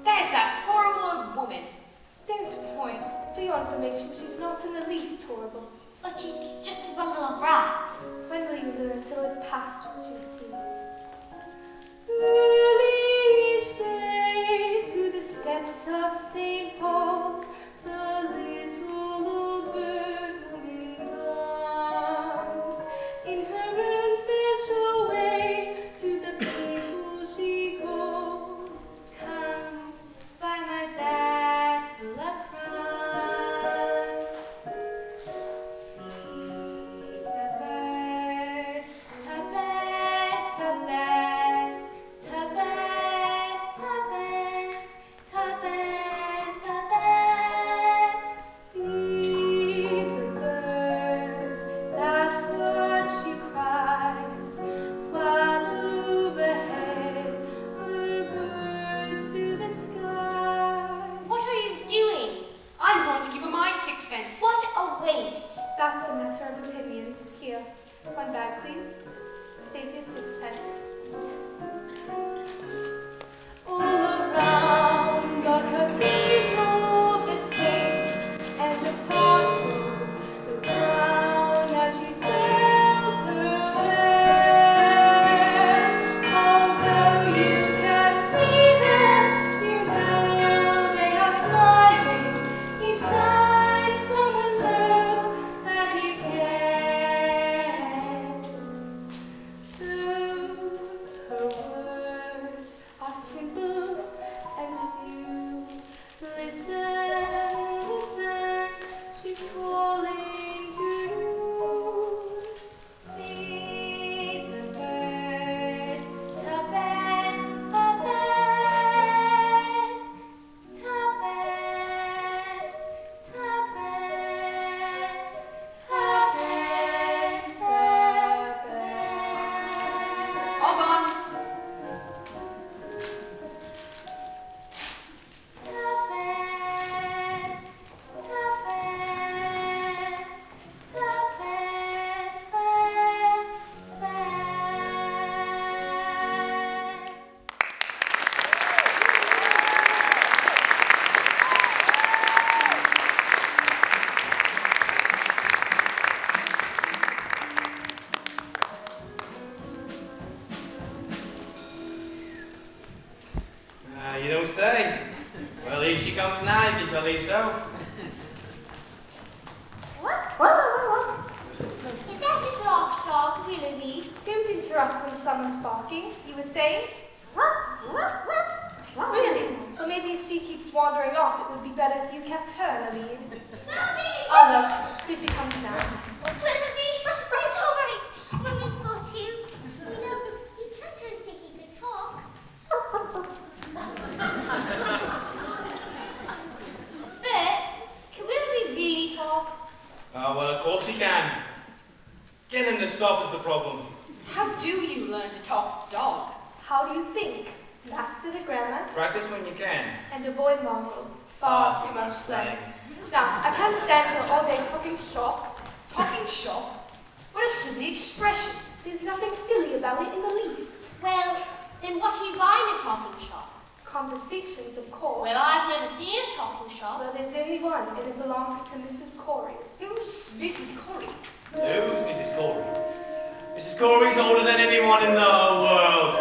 Speaker 2: There's that horrible old woman.
Speaker 7: Don't point. For your information, she's not in the least horrible.
Speaker 6: But she's just a bundle of rats.
Speaker 7: When will you learn to look past what you see? Early each day to the steps of St. Paul's, the little old bird woman comes. In her own special way to the people she calls.
Speaker 6: Come by my bag full of crumbs. Feed the bird, tuppence, tuppence, tuppence, tuppence, tuppence, tuppence.
Speaker 7: Feed the birds, that's what she cries, while overhead the birds fill the sky.
Speaker 6: What are you doing?
Speaker 2: I'm going to give her my sixpence.
Speaker 6: What a waste.
Speaker 7: That's a matter of opinion. Here, one bag, please. Save your sixpence. All around the cathedral of the saints and the crossroads, the crown as she sails her wares. Although you can't see them, you know they are smiling each time someone shows that he cares. Though her words are simple and few, listen, listen, she's calling to you.
Speaker 6: Feed the bird, tuppence, tuppence, tuppence, tuppence, tuppence, tuppence.
Speaker 2: All gone.
Speaker 1: You don't say. Well, here she comes now, if you tell me so.
Speaker 6: Is that his last dog, Willoughby?
Speaker 7: Don't interrupt when someone's barking. You were saying? Really? Or maybe if she keeps wandering off, it would be better if you kept her in the lead. Oh, look. Here she comes now.
Speaker 6: Willoughby, it's all right. Mummy's got you. You know, you'd sometimes think he could talk. But, can Willoughby really talk?
Speaker 1: Oh, well, of course he can. Getting him to stop is the problem.
Speaker 2: How do you learn to talk dog?
Speaker 7: How do you think? Master the grammar
Speaker 1: Practice when you can.
Speaker 7: and avoid mongrels. Far too much slang. Now, I can't stand here all day talking shop.
Speaker 2: Talking shop? What a silly expression.
Speaker 7: There's nothing silly about it in the least.
Speaker 6: Well, then what are you buying at a talking shop?
Speaker 7: Conversations, of course.
Speaker 6: Well, I've never seen a talking shop.
Speaker 7: Well, there's only one, and it belongs to Mrs. Corey.
Speaker 2: Who's Mrs. Corey?
Speaker 1: Who's Mrs. Corey? Mrs. Corey's older than anyone in the whole world.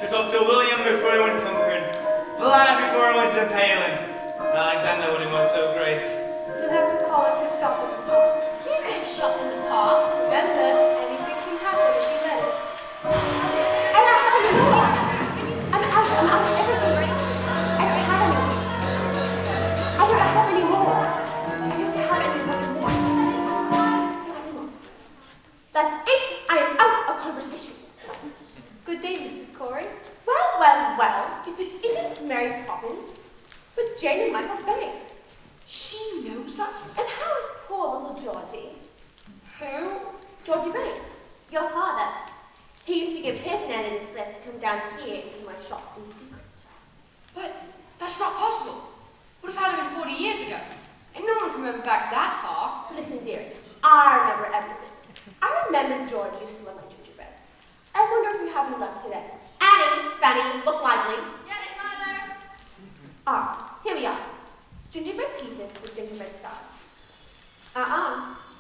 Speaker 1: She talked to William before he went conquering, Vlad before he went to Palin, and Alexander when he went so great.
Speaker 7: You'll have to call it a shop in the park.
Speaker 6: There's no shop in the park.
Speaker 7: Remember, anything can happen if you let it.
Speaker 3: I don't have any more. I'm out of everything. I don't have anything. I don't have any more. I don't have any what you want. That's it. I am out of conversations.
Speaker 7: Good day, Mrs. Corey.
Speaker 3: Well, well, well. If it isn't Mary Poppins, but Jane and Michael Banks.
Speaker 2: She knows us?
Speaker 3: And how is poor little Georgie?
Speaker 2: Who?
Speaker 3: Georgie Banks, your father. He used to give his nanny the slip to come down here into my shop in secret.
Speaker 2: But that's not possible. Would have had him in 40 years ago. And no one can remember back that far.
Speaker 3: Listen, dearie, I remember everything. I remember George used to love my gingerbread. I wonder if we have any left today. Annie, Fanny, look lively.
Speaker 6: Yes, Mother.
Speaker 3: Ah, here we are. Gingerbread pieces with gingerbread stars.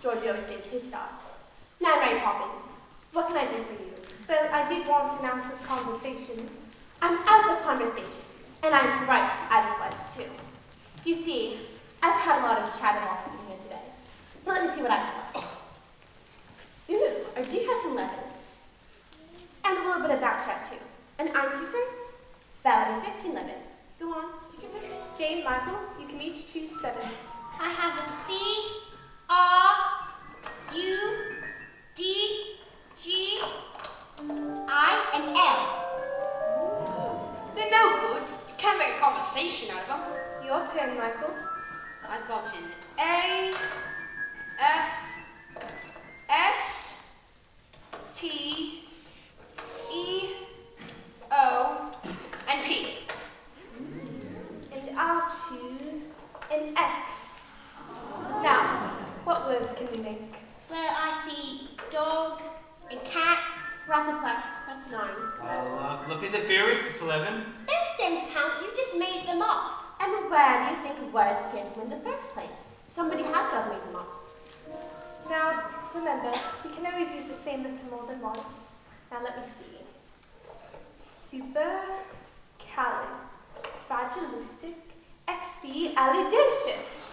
Speaker 3: Georgie always saved his stars. Now, Mary Poppins, what can I do for you?
Speaker 7: Well, I did want an ounce of conversations.
Speaker 3: I'm out of conversations, and I'm right out of lights too. You see, I've had a lot of chatterboxes in here today. Now let me see what I have left. Ooh, I do have some letters. And a little bit of back chat too. An ounce, you say? That'll be 15 letters. Go on, take your pick.
Speaker 7: Jane, Michael, you can each choose 7.
Speaker 6: I have a C, R, U, D, G, I, and L.
Speaker 2: They're no good. You can't make a conversation out of them.
Speaker 7: Your turn, Michael.
Speaker 2: I've got an A, F, S, T, E, O, and P.
Speaker 7: And I'll choose an X. Now, what words can we make?
Speaker 6: Well, I see dog and cat.
Speaker 3: Rataplex, that's 9.
Speaker 1: Well, Lepidopterus, it's 11.
Speaker 6: Those don't count. You just made them up.
Speaker 3: And where do you think words came from in the first place? Somebody had to have made them up.
Speaker 7: Now, remember, we can always use the same letter more than once. Now, let me see. Supercalifragilisticexpialidocious.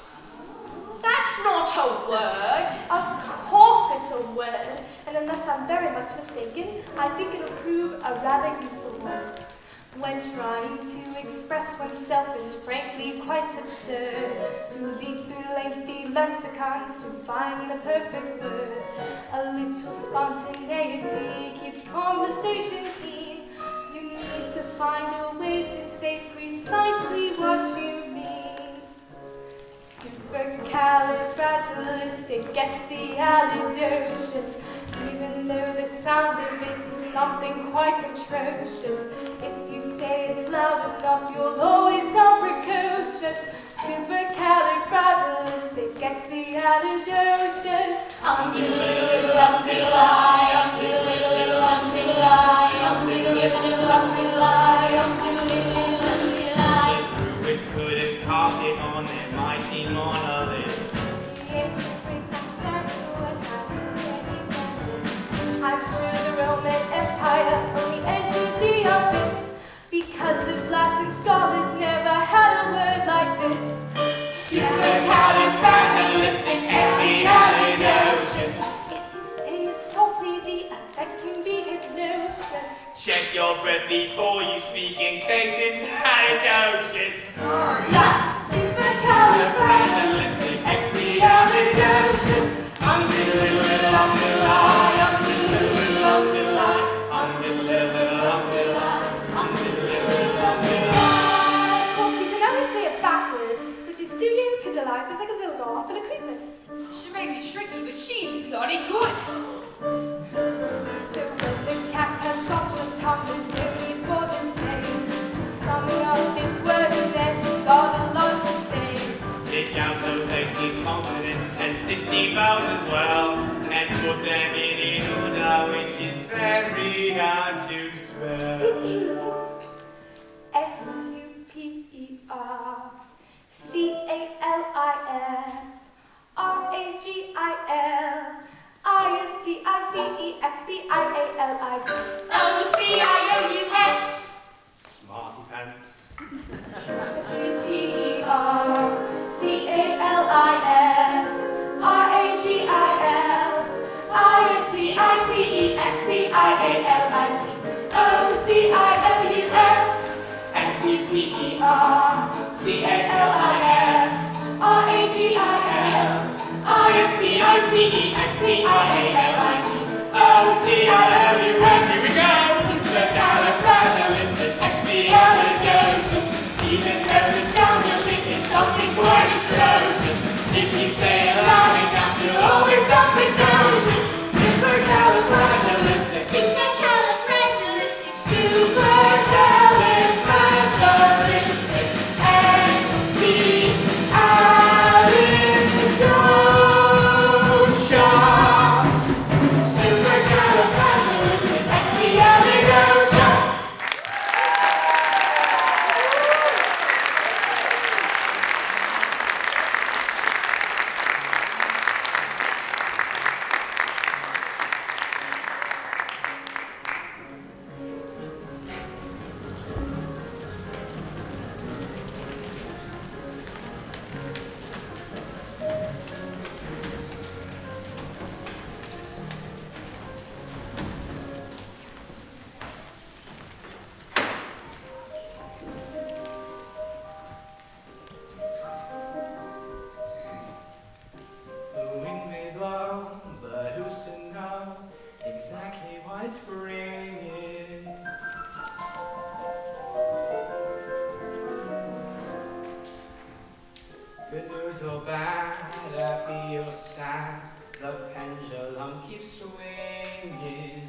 Speaker 2: That's not a word.
Speaker 7: Of course it's a word, and unless I'm very much mistaken, I think it'll prove a rather useful one. When trying to express oneself, it's frankly quite absurd to leaf through lengthy lexicons to find the perfect word. A little spontaneity keeps conversation keen. You need to find a way to say precisely what you mean. Supercalifragilisticexpialidocious. Even though the sound of it is something quite atrocious, if you say it loud enough, you'll always sound precocious. Supercalifragilisticexpialidocious.
Speaker 6: Diddle-diddle-diddle-I, diddle-diddle-diddle-I, diddle-diddle-diddle-I, diddle-diddle-diddle-I.
Speaker 1: Druids could have carved it on their mighty monoliths.
Speaker 7: The ancient Greeks, I'm certain, would have used any methods. I'm sure the Roman Empire only entered the office because those Latin scholars never had a word like this.
Speaker 1: Supercalifragilisticexpialidocious.
Speaker 7: If you say it softly, the effect can be hypnosis.
Speaker 1: Check your breath before you speak in case it's halitosis.
Speaker 7: Supercalifragilisticexpialidocious. Of course, you can always say it backwards, which is Sulu, Kidalipus, Exilgolf, and Acrepus.
Speaker 2: She may be tricky, but she's bloody good.
Speaker 7: So when the cat has got your tongue, there's no need for dismay. Just summing up this word and then you've got a lot to say.
Speaker 1: Take out those 18 consonants and 60 vowels as well, and put them in
Speaker 7: O-C-I-L-I-S-T-I-C-E-X-P-I-A-L-I-D.
Speaker 2: O-C-I-O-U-S.
Speaker 1: Smarty pants.
Speaker 7: S-C-P-E-R-C-A-L-I-F-R-A-G-I-L-I-C-I-A-L-I-D. O-C-I-O-U-S.
Speaker 1: S-C-P-E-R-C-A-L-I-F-R-A-G-I-L-I-C-I-A-L-I-D. O-C-I-O-U-S. Here we go!
Speaker 7: Supercalifragilisticexpialidocious. Even though the sound of it is something quite atrocious. If you say it loud enough, you'll always sound precocious. Supercalifragilistic. Supercalifragilistic. Supercalifragilistic. Expialidocious. Supercalifragilisticexpialidocious.
Speaker 1: The wind may blow, but who's to know exactly what it's bringing? Good news or bad, happy or sad, the pendulum keeps swinging.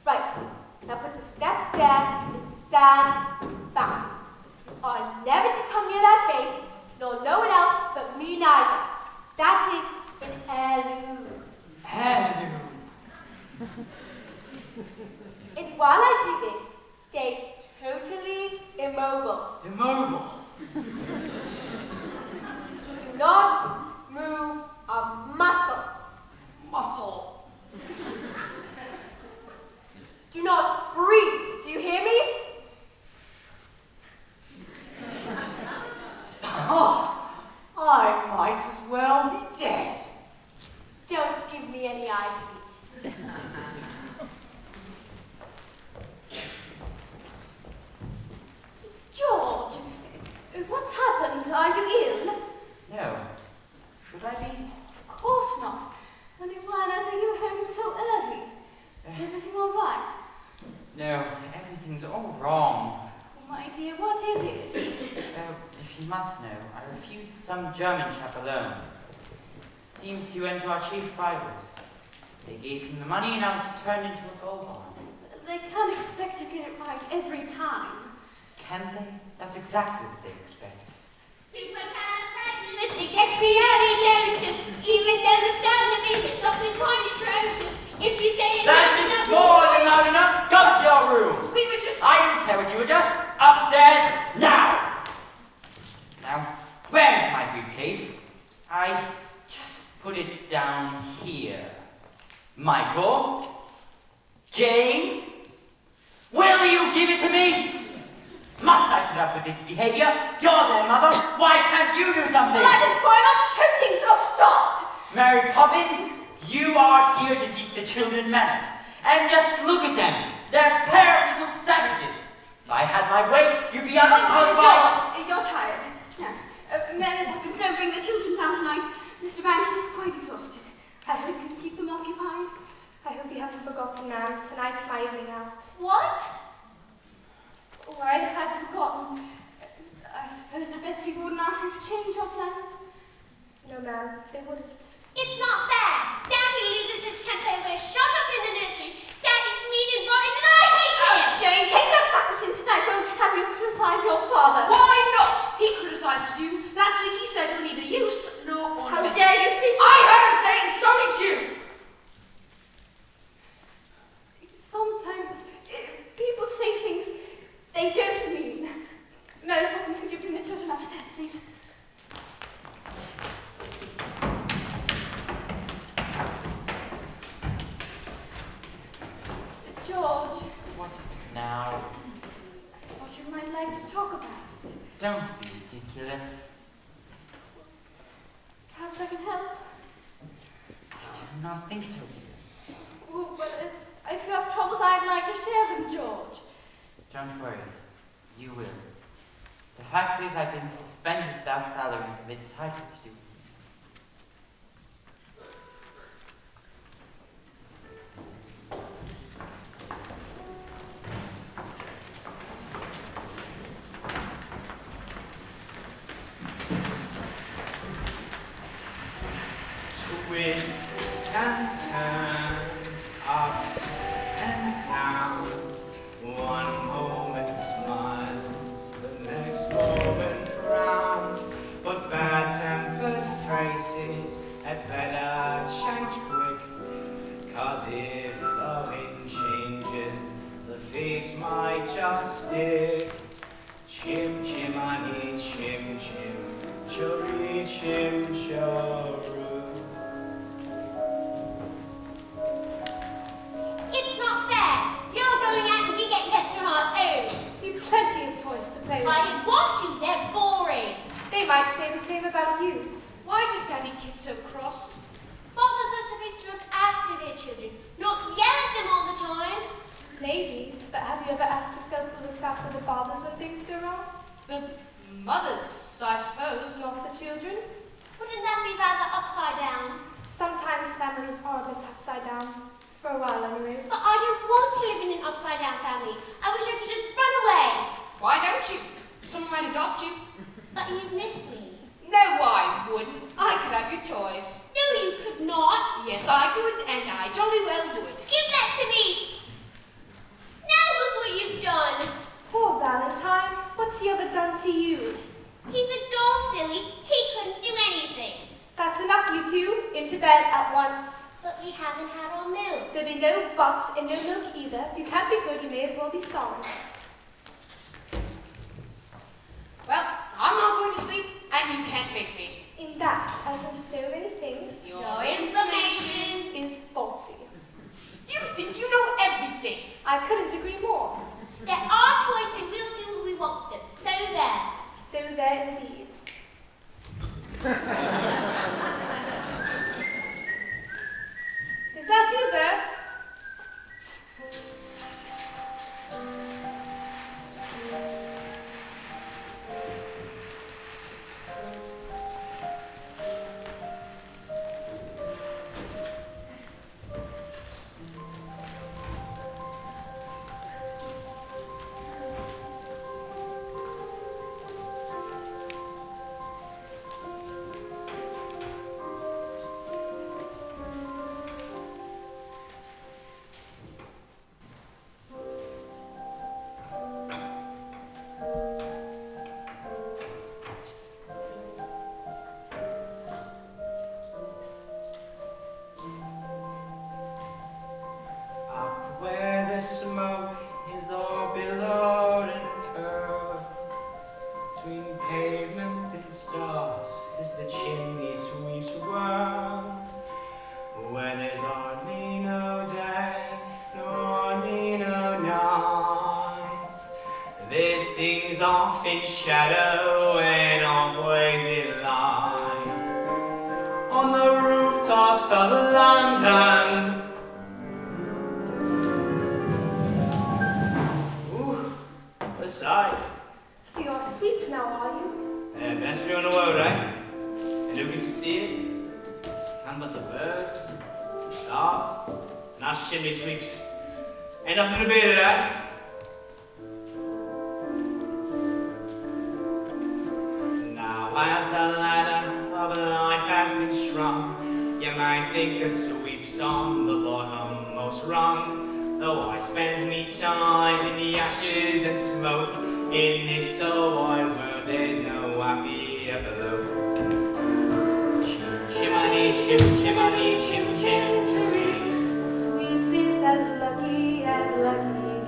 Speaker 3: Right, now put the steps down and stand back. You are never to come near that face, nor no one else but me neither. That is an heirloom.
Speaker 4: Heirloom.
Speaker 3: And while I do this, stay totally immobile.
Speaker 4: Immobile.
Speaker 3: Do not move a muscle.
Speaker 4: Muscle.
Speaker 3: Do not breathe. Do you hear me?
Speaker 4: Oh, I might as well be dead.
Speaker 3: Don't give me any idea.
Speaker 7: George, what's happened? Are you ill?
Speaker 5: No. Should I be?
Speaker 7: Of course not. Only why on earth are you home so early? Is everything all right?
Speaker 5: No, everything's all wrong.
Speaker 7: Oh, my dear, what is it?
Speaker 5: Oh, if you must know, I refused some German chap a loan. Seems he went to our chief rivals. They gave him the money and now it's turned into a gold bond.
Speaker 7: They can't expect to get it right every time.
Speaker 5: Can they? That's exactly what they expect.
Speaker 6: Supercalifragilisticexpialidocious. Even though the sound of it is something quite atrocious. If you say it
Speaker 5: That
Speaker 6: loud
Speaker 5: is
Speaker 6: enough,
Speaker 5: more than loud enough. Go to your room.
Speaker 2: We were just...
Speaker 5: I don't care what you were just. Upstairs, now. Now, where's my briefcase? I just put it down here. Michael? Jane? Will you give it to me? Must I put up with this behavior? You're their mother. Why can't you do something?
Speaker 7: Well, I can try not shouting for a start.
Speaker 5: Mary Poppins, you are here to teach the children manners. And just look at them. They're a pair of little savages. If I had my way, you'd be out of this house by...
Speaker 7: George, you're tired. No. Mary Poppins, don't bring the children down tonight. Mr. Banks is quite exhausted. Perhaps you can keep them occupied.
Speaker 3: I hope you haven't forgotten, ma'am. Tonight's my evening out.
Speaker 7: What? Oh, I had forgotten. I suppose the best people wouldn't ask you to change your plans.
Speaker 3: No, ma'am, they wouldn't.
Speaker 6: it's not fair. Daddy loses his temper and we're shut up in the nursery. Daddy's mean and rotten and I hate him.
Speaker 7: Jane, take that practice into tonight. Won't have you criticize your father?
Speaker 2: Why not? He criticizes you. Last week he said you're neither use nor ornament.
Speaker 7: How dare you say so?
Speaker 2: I heard him say it and so did you.
Speaker 7: George,
Speaker 5: What is it now?
Speaker 7: I thought you might like to talk about it.
Speaker 5: Don't be ridiculous.
Speaker 7: Perhaps I can help.
Speaker 5: I do not think so, dear.
Speaker 7: Oh, well, if you have troubles, I'd like to share them, George.
Speaker 5: Don't worry. You will. The fact is, I've been suspended without salary and they decided to do.
Speaker 1: Twists and turns, ups and downs. One moment smiles, the next moment frowns. But bad-tempered faces had better change quick. 'Cause if the wind changes, the face might just stick. Chim chimani chim chim, chori chim choru.
Speaker 6: It's not fair. You're going out and we get left on our own.
Speaker 7: You've plenty of toys to play with.
Speaker 6: I didn't want to. They're boring.
Speaker 7: They might say the same about you.
Speaker 2: Why does Daddy get so cross?
Speaker 6: Fathers are supposed to look after their children, not yell at them all the time.
Speaker 7: Maybe, but have you ever asked yourself who looks after the fathers when things go wrong?
Speaker 2: The mothers, I suppose.
Speaker 7: Not the children.
Speaker 6: Wouldn't that be rather upside down?
Speaker 7: Sometimes families are a bit upside down. For a while, anyways.
Speaker 6: But I don't want to live in an upside down family. I wish I could just run away.
Speaker 2: Why don't you? Someone might adopt you.
Speaker 6: But you'd miss me.
Speaker 2: No, I wouldn't. I could have your toys.
Speaker 6: No, you could not.
Speaker 2: Yes, I could, and I jolly well would.
Speaker 6: Give that to me. Now look what you've done.
Speaker 7: Poor Valentine. What's he ever done to you?
Speaker 6: He's a doll, silly. He couldn't do anything.
Speaker 7: That's enough, you two. Into bed at once.
Speaker 6: But we haven't had our milk.
Speaker 7: There'll be no buts and no milk either. If you can't be good, you may as well be sorry.
Speaker 2: Well, I'm not going to sleep, and you can't make me.
Speaker 7: In that, as in so many things,
Speaker 6: Your information.
Speaker 7: is faulty.
Speaker 2: You think you know everything.
Speaker 7: I couldn't agree more.
Speaker 6: They're our toys, so we'll do what we want them. So there.
Speaker 7: So there indeed. Is that you, Bert?
Speaker 1: Up where the smoke is all billowed and curved, between pavement and stars is the chimney sweep's world, where there's hardly no day, nor hardly no night. There's things off in shadow and always in light. On the rooftops of London, what a sight.
Speaker 7: So you're asleep now, are you?
Speaker 1: Best view in the world, eh? And who gets to see it? None but the birds, the stars, and us chimney sweeps. Ain't nothing to beat it, eh? Now as the ladder of life has been strung, you might think the sweep's on the bottommost rung. Though I spends me time in the ashes and smoke, in this so wide world there's no happier below. Chim chimney, chim chimney, chim chim chimney.
Speaker 7: Sweep is as lucky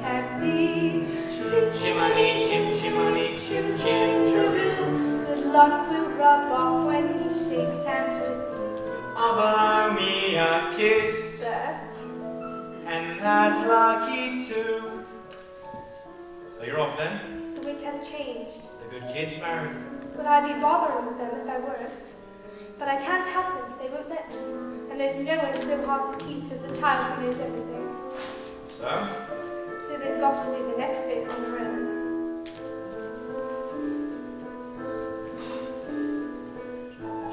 Speaker 7: can be.
Speaker 1: Chim chimney, chim chimney, chim chim chimney.
Speaker 7: Good luck will rub off when he shakes hands with me.
Speaker 1: Oh, blow me a kiss
Speaker 7: Bert.
Speaker 1: and that's lucky too. So you're off then?
Speaker 7: The wind has changed.
Speaker 1: The good kid's married.
Speaker 7: Would I be bothering with them if I weren't? But I can't help them, they won't let me. And there's no one so hard to teach as a child who knows everything.
Speaker 1: So?
Speaker 7: So they've got to do the next bit on their own.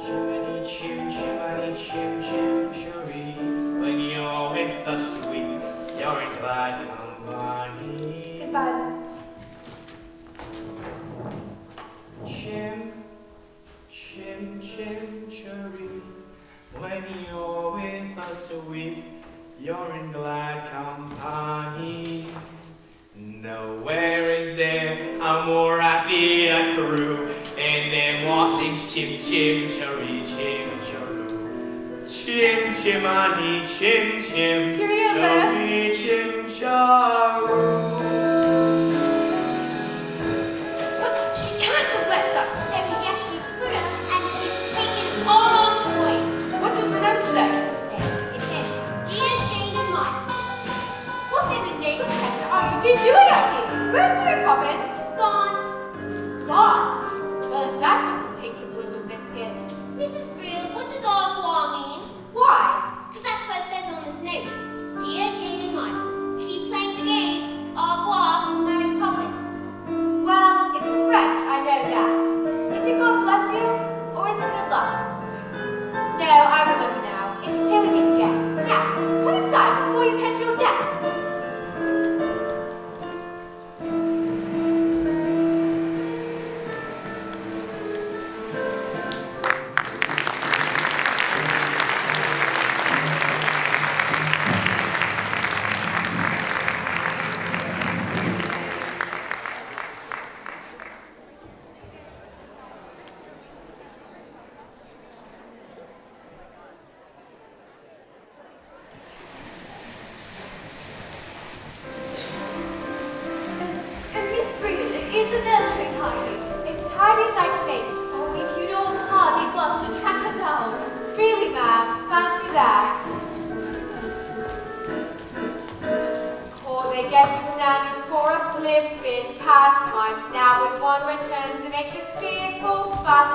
Speaker 1: Chimney, chimney, chimney, when you're with the sweet, you're in glad company.
Speaker 7: Goodbye, Matt.
Speaker 1: Chim, cherry, when you're with the sweet, you're in glad company. Nowhere is there a more happy crew, and them all sings chim, cherry, chim, chimani, chim,
Speaker 7: Cheerio,
Speaker 1: cherry, chim, charu.
Speaker 2: But she can't have left us.
Speaker 6: Oh, yes, she could have, and she's taken all our toys.
Speaker 2: What does the note say?
Speaker 6: It says, Dear Jane and Mike,
Speaker 3: What in the name of heaven are you two doing out here? Where's Mary Poppins?
Speaker 6: gone.
Speaker 3: Gone. Well, if that doesn't take the blue of a biscuit.
Speaker 6: Mrs. Brill, what does au revoir mean?
Speaker 3: Why?
Speaker 6: Because that's what it says on this note. Dear Jane and Mike, keep playing the games. Au revoir, Mary Poppins.
Speaker 3: Well, it's French, I know that. Is it God bless you, or is it good luck? No, I remember now. It's telling me to get. Now, come inside before you catch your death. Miss Breen, is the nursery tidy? It's tidy as I can make it. Oh, if you know how hard it was to track her down. Really, ma'am, fancy that. Oh, they get with nannies for a flippin' pastime. Now when one returns, they make this fearful fuss.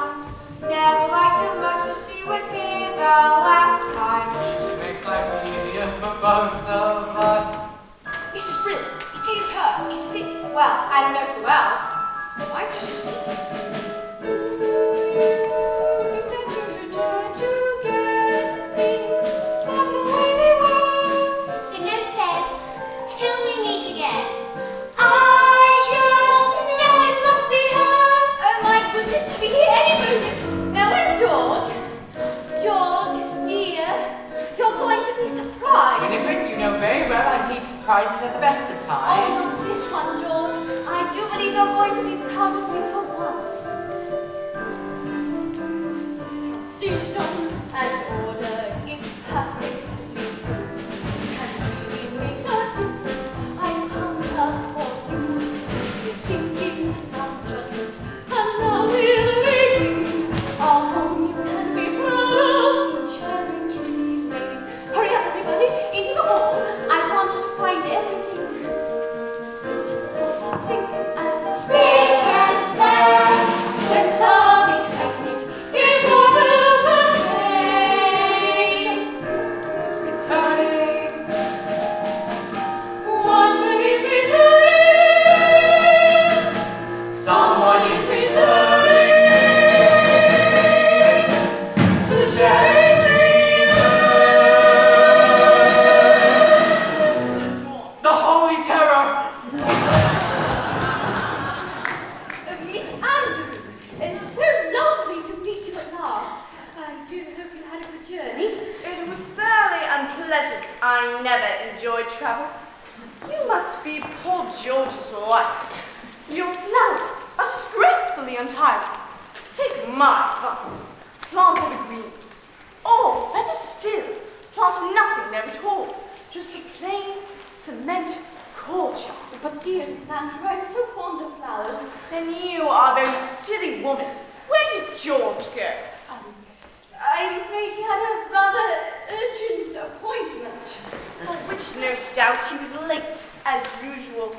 Speaker 3: Never liked her much when she was here the last time.
Speaker 4: She makes life easier for both of us.
Speaker 2: Mrs. Brill, it is her, isn't it?
Speaker 3: Well, I don't know who else.
Speaker 2: Why did you see it?
Speaker 7: Think that you'll return to get things back the way they were.
Speaker 6: The note says, till we meet again. I just know it must be her.
Speaker 3: Oh my goodness, she'll be here any moment. Now where's George? George, dear, you're going to be surprised.
Speaker 5: Winifred, you know very well I hate surprises at the best of times.
Speaker 3: Oh, not this one, George. I do believe you're going to be proud of me for once. Precision and order, it's perfectly true. Can really make a difference. I found love for you. We're thinking some judgment, and now we're ringing. A home you can be proud of, each cherry tree made. Hurry up, everybody, into the hall. I want you to find everything. Speak and spare, sense of excitement is what will contain. Returning, wonder is returning, someone is returning to the cherry tree.
Speaker 5: The Holy Terror!
Speaker 3: Miss Andrew, it's so lovely to meet you at last. I do hope you had a good journey.
Speaker 10: It was thoroughly unpleasant. I never enjoyed travel. You must be poor George's wife. Your flowers are disgracefully untidy. Take my advice. Plant evergreens. Or, better still, plant nothing there at all. Just a plain cement courtyard.
Speaker 3: But dear Miss Andrew, I'm so fond of flowers.
Speaker 10: Then you are a very silly woman. Where did George go?
Speaker 3: I'm afraid he had a rather
Speaker 7: urgent appointment.
Speaker 10: For which no doubt he was late, as usual.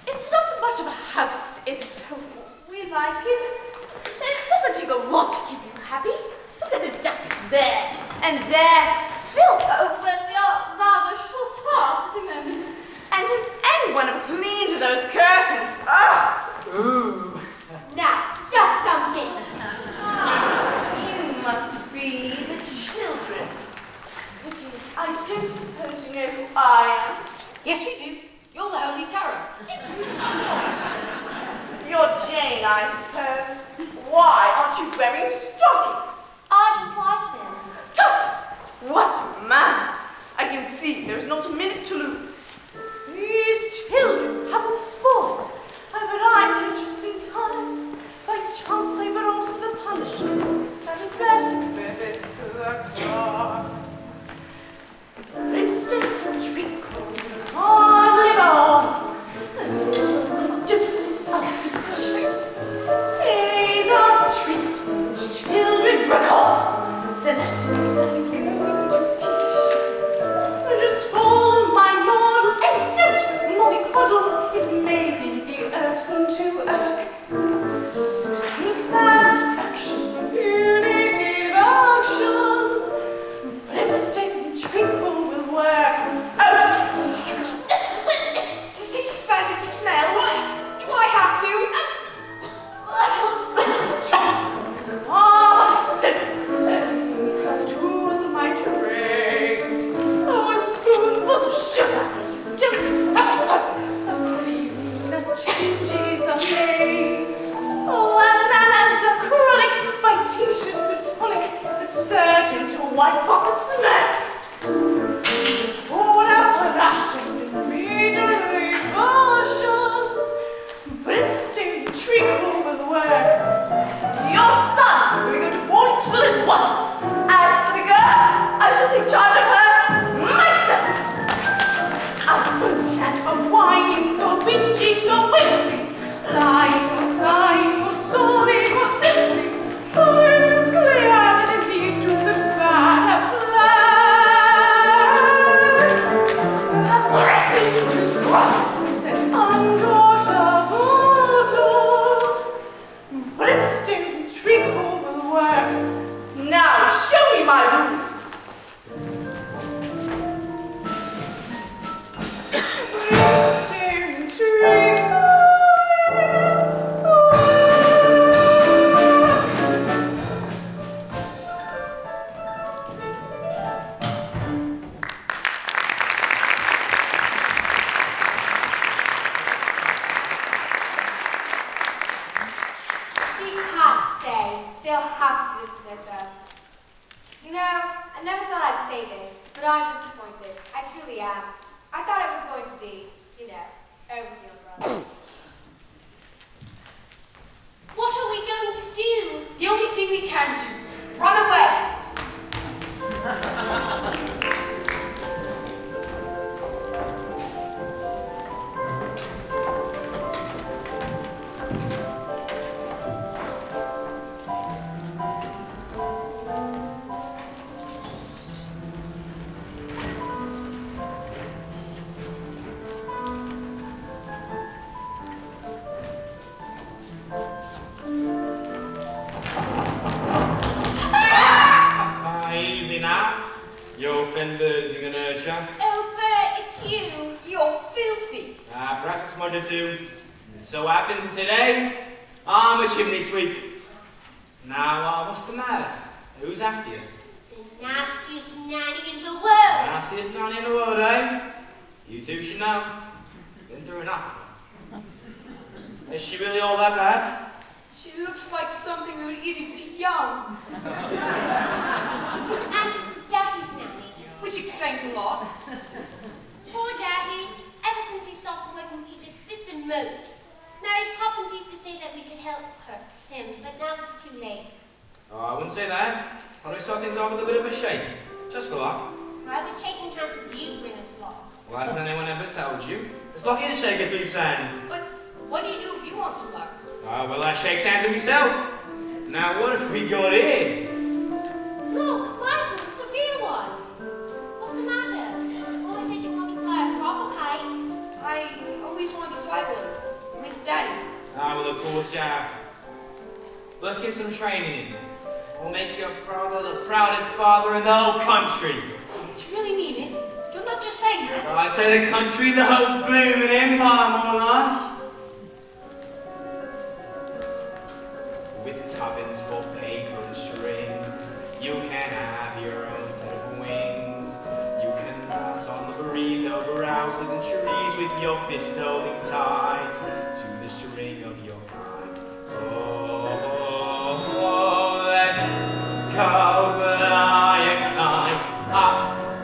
Speaker 10: It's not much of a house, is it?
Speaker 7: We like it.
Speaker 10: It doesn't take a lot to keep you happy. Look at the dust there, and there, filth.
Speaker 7: Oh, well, we are rather short-staffed at the moment.
Speaker 10: And has anyone ever cleaned those curtains? Ah!
Speaker 4: Ooh.
Speaker 3: Now, just a minute.
Speaker 10: You must be the children. I don't suppose you know who I am.
Speaker 2: Yes, we do. You're the Holy Terror.
Speaker 10: You're Jane, I suppose. Why aren't you wearing stockings?
Speaker 3: I don't like them.
Speaker 10: Tut! What manners! I can see there's not a minute to lose. These children haven't spoiled. I've arrived here just in time. By chance I brought the punishment and the best bits of the car. Lipstick treacle, hardly on. Dipsies of each. These are the treats which children recall. The lessons I came to teach. Just follow my moral and don't mollycoddle is maybe the irksome to irk. So seek satisfaction, unity of action. Lipstick and treacle will work. Oh!
Speaker 2: Does he suppose it smells? Do I have to?
Speaker 10: Ah, simple. These are the tools of my trade. Oh, and spoonfuls of sugar. Don't I've seen the changes are made. Oh, and manners are chronic. My tincture's the tonic that's certain to wipe off the smell. Just poured out a rash of immediately version. Brimstone treacle will work. Your son will go to boarding school at once. As for the girl, I shall take charge of her myself. I won't stand for whining, or whinging, or whimpering, lying, or sighing, or sobbing, or simply. For it's clear that in these truths of bad have fled. Threatened to rot and unguard the mortal. Brimstone treacle will work. Now show me my room. Brimstone treacle.
Speaker 3: She can't stay. They'll have to dismiss her. You know, I never thought I'd say this, but I'm disappointed. I truly am. I thought I was going to be, you know, over the umbrella.
Speaker 7: What are we going to do?
Speaker 2: The only thing we can do. Run away.
Speaker 1: Easy now. Your thin bird is in the nurture.
Speaker 7: Oh, Bert, it's you.
Speaker 2: You're filthy.
Speaker 1: Perhaps a smudge or two. It so happens that today, I'm a chimney sweep. Now, what's the matter? Who's after you?
Speaker 7: The nastiest nanny in the world.
Speaker 1: Nastiest nanny in the world, eh? You two should know. Been through enough. Is she really all that bad?
Speaker 2: She looks like something that would eat its young.
Speaker 7: Miss Andrews' daddy's nanny.
Speaker 2: Which explains a lot.
Speaker 7: Poor daddy. Ever since he stopped working, he just sits and mopes. Mary Poppins used to say that we could help him, but now it's too late.
Speaker 1: Oh, I wouldn't say that. I'd always start things off with a bit of a shake. Just for luck.
Speaker 7: Why would shaking hands with you bring us luck?
Speaker 1: Well, hasn't anyone ever told you? It's lucky to shake a sweep's hand.
Speaker 2: But what do you do if you want some luck?
Speaker 1: Well, I shake hands with myself. Now, what have we got here?
Speaker 7: Look, Michael, it's a real one.
Speaker 1: of course you have. Let's get some training in. We'll make your father the proudest father in the whole country.
Speaker 2: Do you really mean it? You're not just saying that.
Speaker 1: I say the country, the whole blooming empire, more like. With tubbins for paper and string, you can have your own set of wings. You can bounce on the breeze over houses and trees with your fist holding tight to the string of your kite. Oh, let's go fly a kite up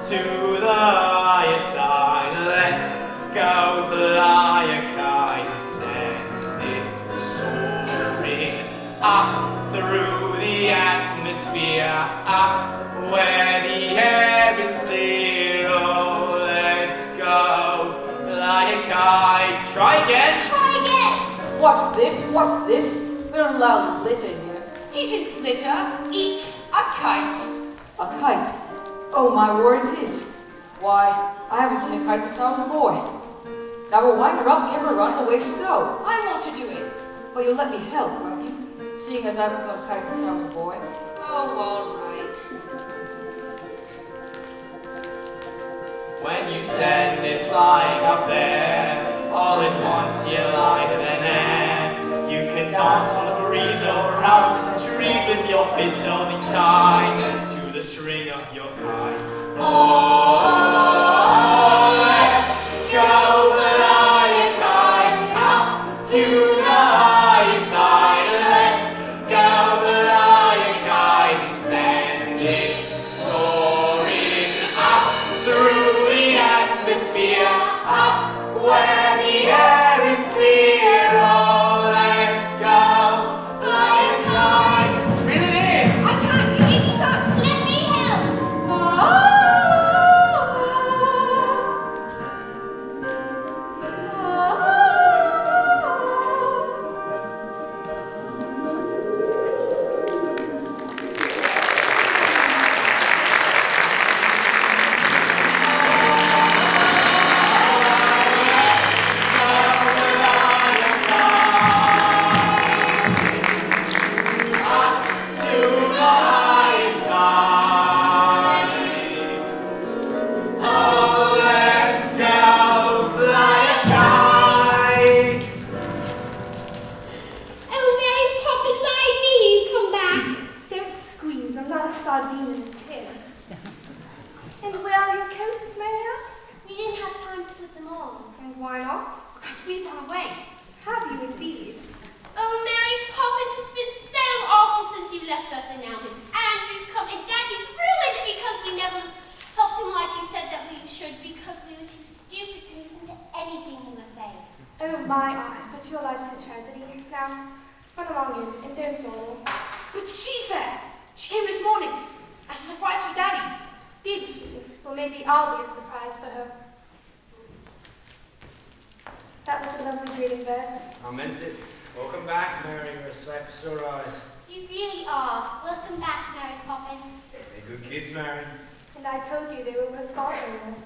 Speaker 1: to the highest side. Let's go fly a kite and send it soaring up through the atmosphere, up where the air is clear. Oh, let's go fly a kite. Try again.
Speaker 6: Try again.
Speaker 8: What's this? What's this? We don't allow litter here.
Speaker 2: Decent litter eats a kite.
Speaker 8: A kite? Oh my word, it is. Why, I haven't seen a kite since I was a boy. Now we'll wind her up, give her a run, and away she'll go.
Speaker 2: I want to do it.
Speaker 8: But you'll let me help, won't you? Seeing as I haven't flown a kite since I was a boy.
Speaker 2: Oh, all right.
Speaker 1: When you send it flying up there, all at once you're lighter than air. You can dance on the breeze over houses and trees with your fist holding tight to the string of your kite. Oh, let's go fly a kite up to the highest side. Let's go fly a kite and send it soaring up through the atmosphere, up where the air is clear. Oh, let's go fly a kite. Breathe it in.
Speaker 2: I can't. It's stuck.
Speaker 6: Let me help. Oh, Mary Poppins, I knew you'd come back.
Speaker 7: Don't squeeze, I'm not a sardine in a tin. And where are your coats, may I ask?
Speaker 6: We didn't have time to put them on.
Speaker 7: And why not?
Speaker 2: Because we've run away.
Speaker 7: Have you indeed?
Speaker 6: Oh, Mary Poppins, it's been so awful since you left us, and now Miss Andrews come, and Daddy's ruined because we never helped him like you said that we should, because we were too stupid to listen to anything he was saying.
Speaker 7: Oh my eye, but your life's a tragedy. Now, run along in and don't dawdle.
Speaker 2: But she's there. She came this morning as a surprise for Daddy.
Speaker 7: Did she? Well, maybe I'll be a surprise for her. That was a lovely greeting, birds.
Speaker 1: I meant it. Welcome back, Mary. We're so happy to rise.
Speaker 6: You really are. Welcome back, Mary Poppins.
Speaker 1: They're good kids, Mary.
Speaker 7: And I told you they were worth bargaining with.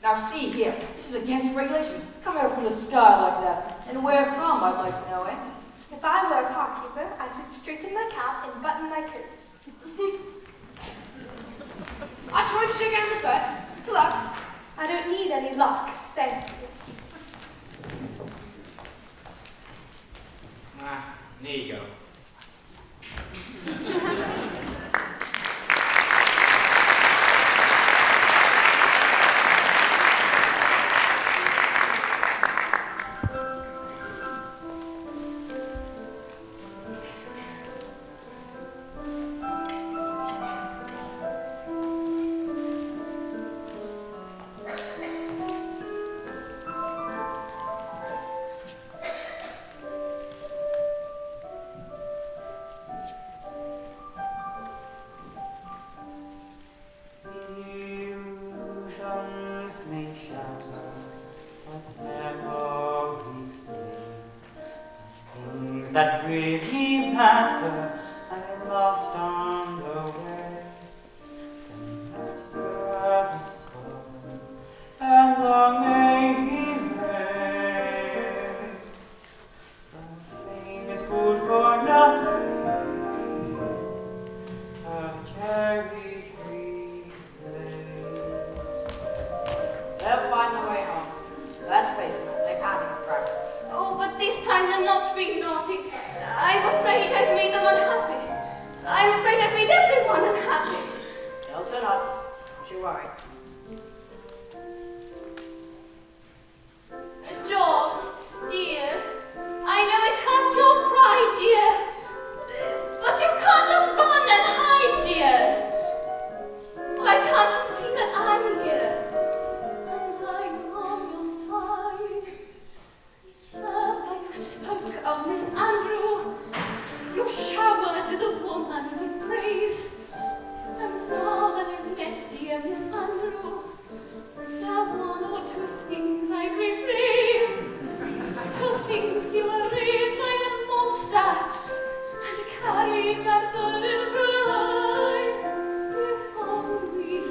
Speaker 8: Now see here, this is against regulations. Come out from the sky like that. And where from, I'd like to know, eh?
Speaker 7: If I were a parkkeeper, I should straighten my cap and button my coat.
Speaker 2: I tried to shake hands with Bert. Good luck.
Speaker 7: I don't need any luck, thank you.
Speaker 1: There you go.
Speaker 5: Illusions may shatter, but memories stay. Things that really matter are lost on the way. The master of the storm, and long may he reign. The
Speaker 7: time to not be naughty. I'm afraid I've made them unhappy. I'm afraid I've made everyone unhappy.
Speaker 10: They'll turn up. Don't you worry.
Speaker 7: George, dear, I know it hurts your pride, dear, but you can't just run and hide, dear. Why can't you see that I'm here, and I'm on your side? But you spoke of Miss Andrew, you showered the woman with praise, and now that I've met dear Miss Andrew, there are one or two things I'd rephrase. To think you were raised by that monster and carried that burden through life. If only you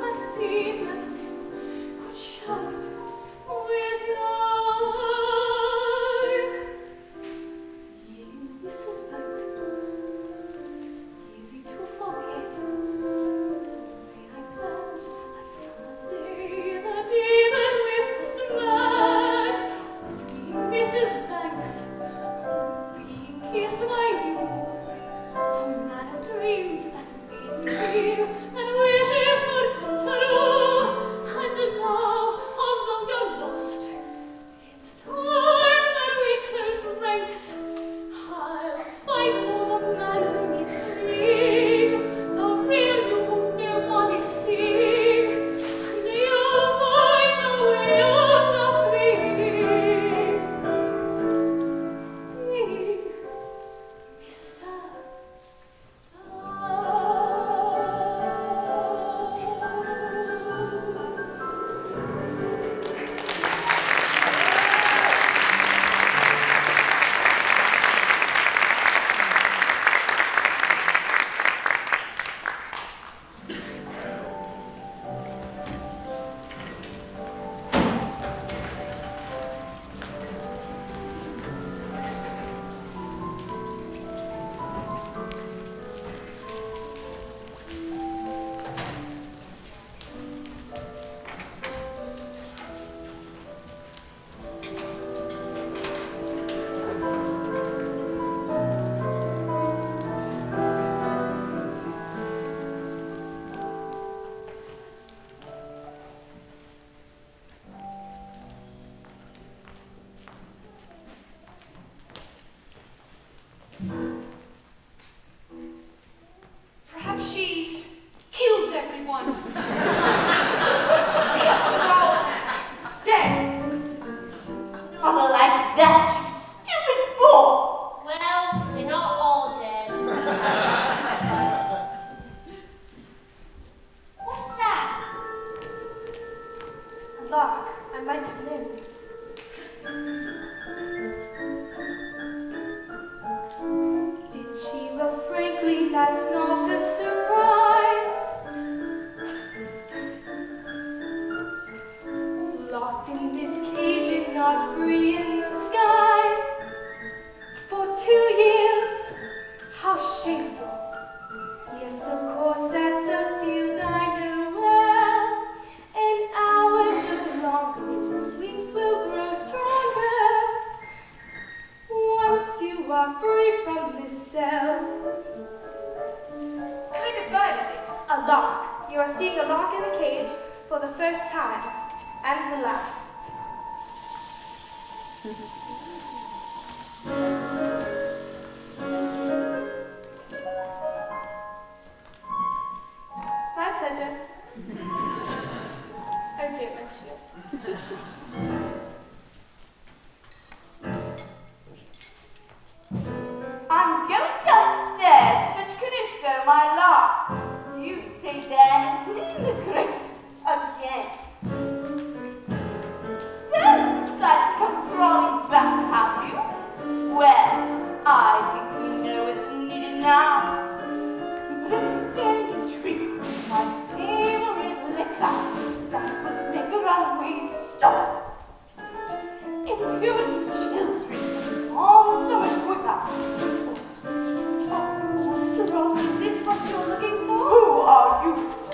Speaker 7: had seen that men could shout with life. You, Mrs. Banks, it's easy to forget the way I felt that summer's day, the day that we first met. Mrs. Banks, being kissed by you, a man of dreams that made me feel that wishes could come true. And now, although you're lost, it's time that we close ranks. I'll fight for the man who needs freeing, the real you who no one is seeing, and you'll find the way of just being. Perhaps she's killed everyone. Perhaps they're all dead.
Speaker 6: Not like that, you stupid fool!
Speaker 3: Well, they're not all dead. What's that?
Speaker 7: A lark, I might have known. Did she? Well, frankly, that's not a surprise. Locked in this cage and not free in the skies. For 2 years, how shameful. Yes, of course, that's a field I know well. And hours no longer, your wings will grow stronger. Once you are free from this cell.
Speaker 2: What kind of bird is it?
Speaker 7: A lark. You are seeing a lark in a cage for the first time. And the last. My pleasure. Oh, don't mention it.
Speaker 6: I'm going downstairs to fetch Caruso, my lark. You stay there and clean the grate again. So, decided to come crawling back, have you? Well, I think we know it's needed now. But I'm staying to drink my favorite liquor. That would make a runaway stop. Impudent children swarm so much quicker.
Speaker 7: Is this what you're looking for?
Speaker 6: Who are you?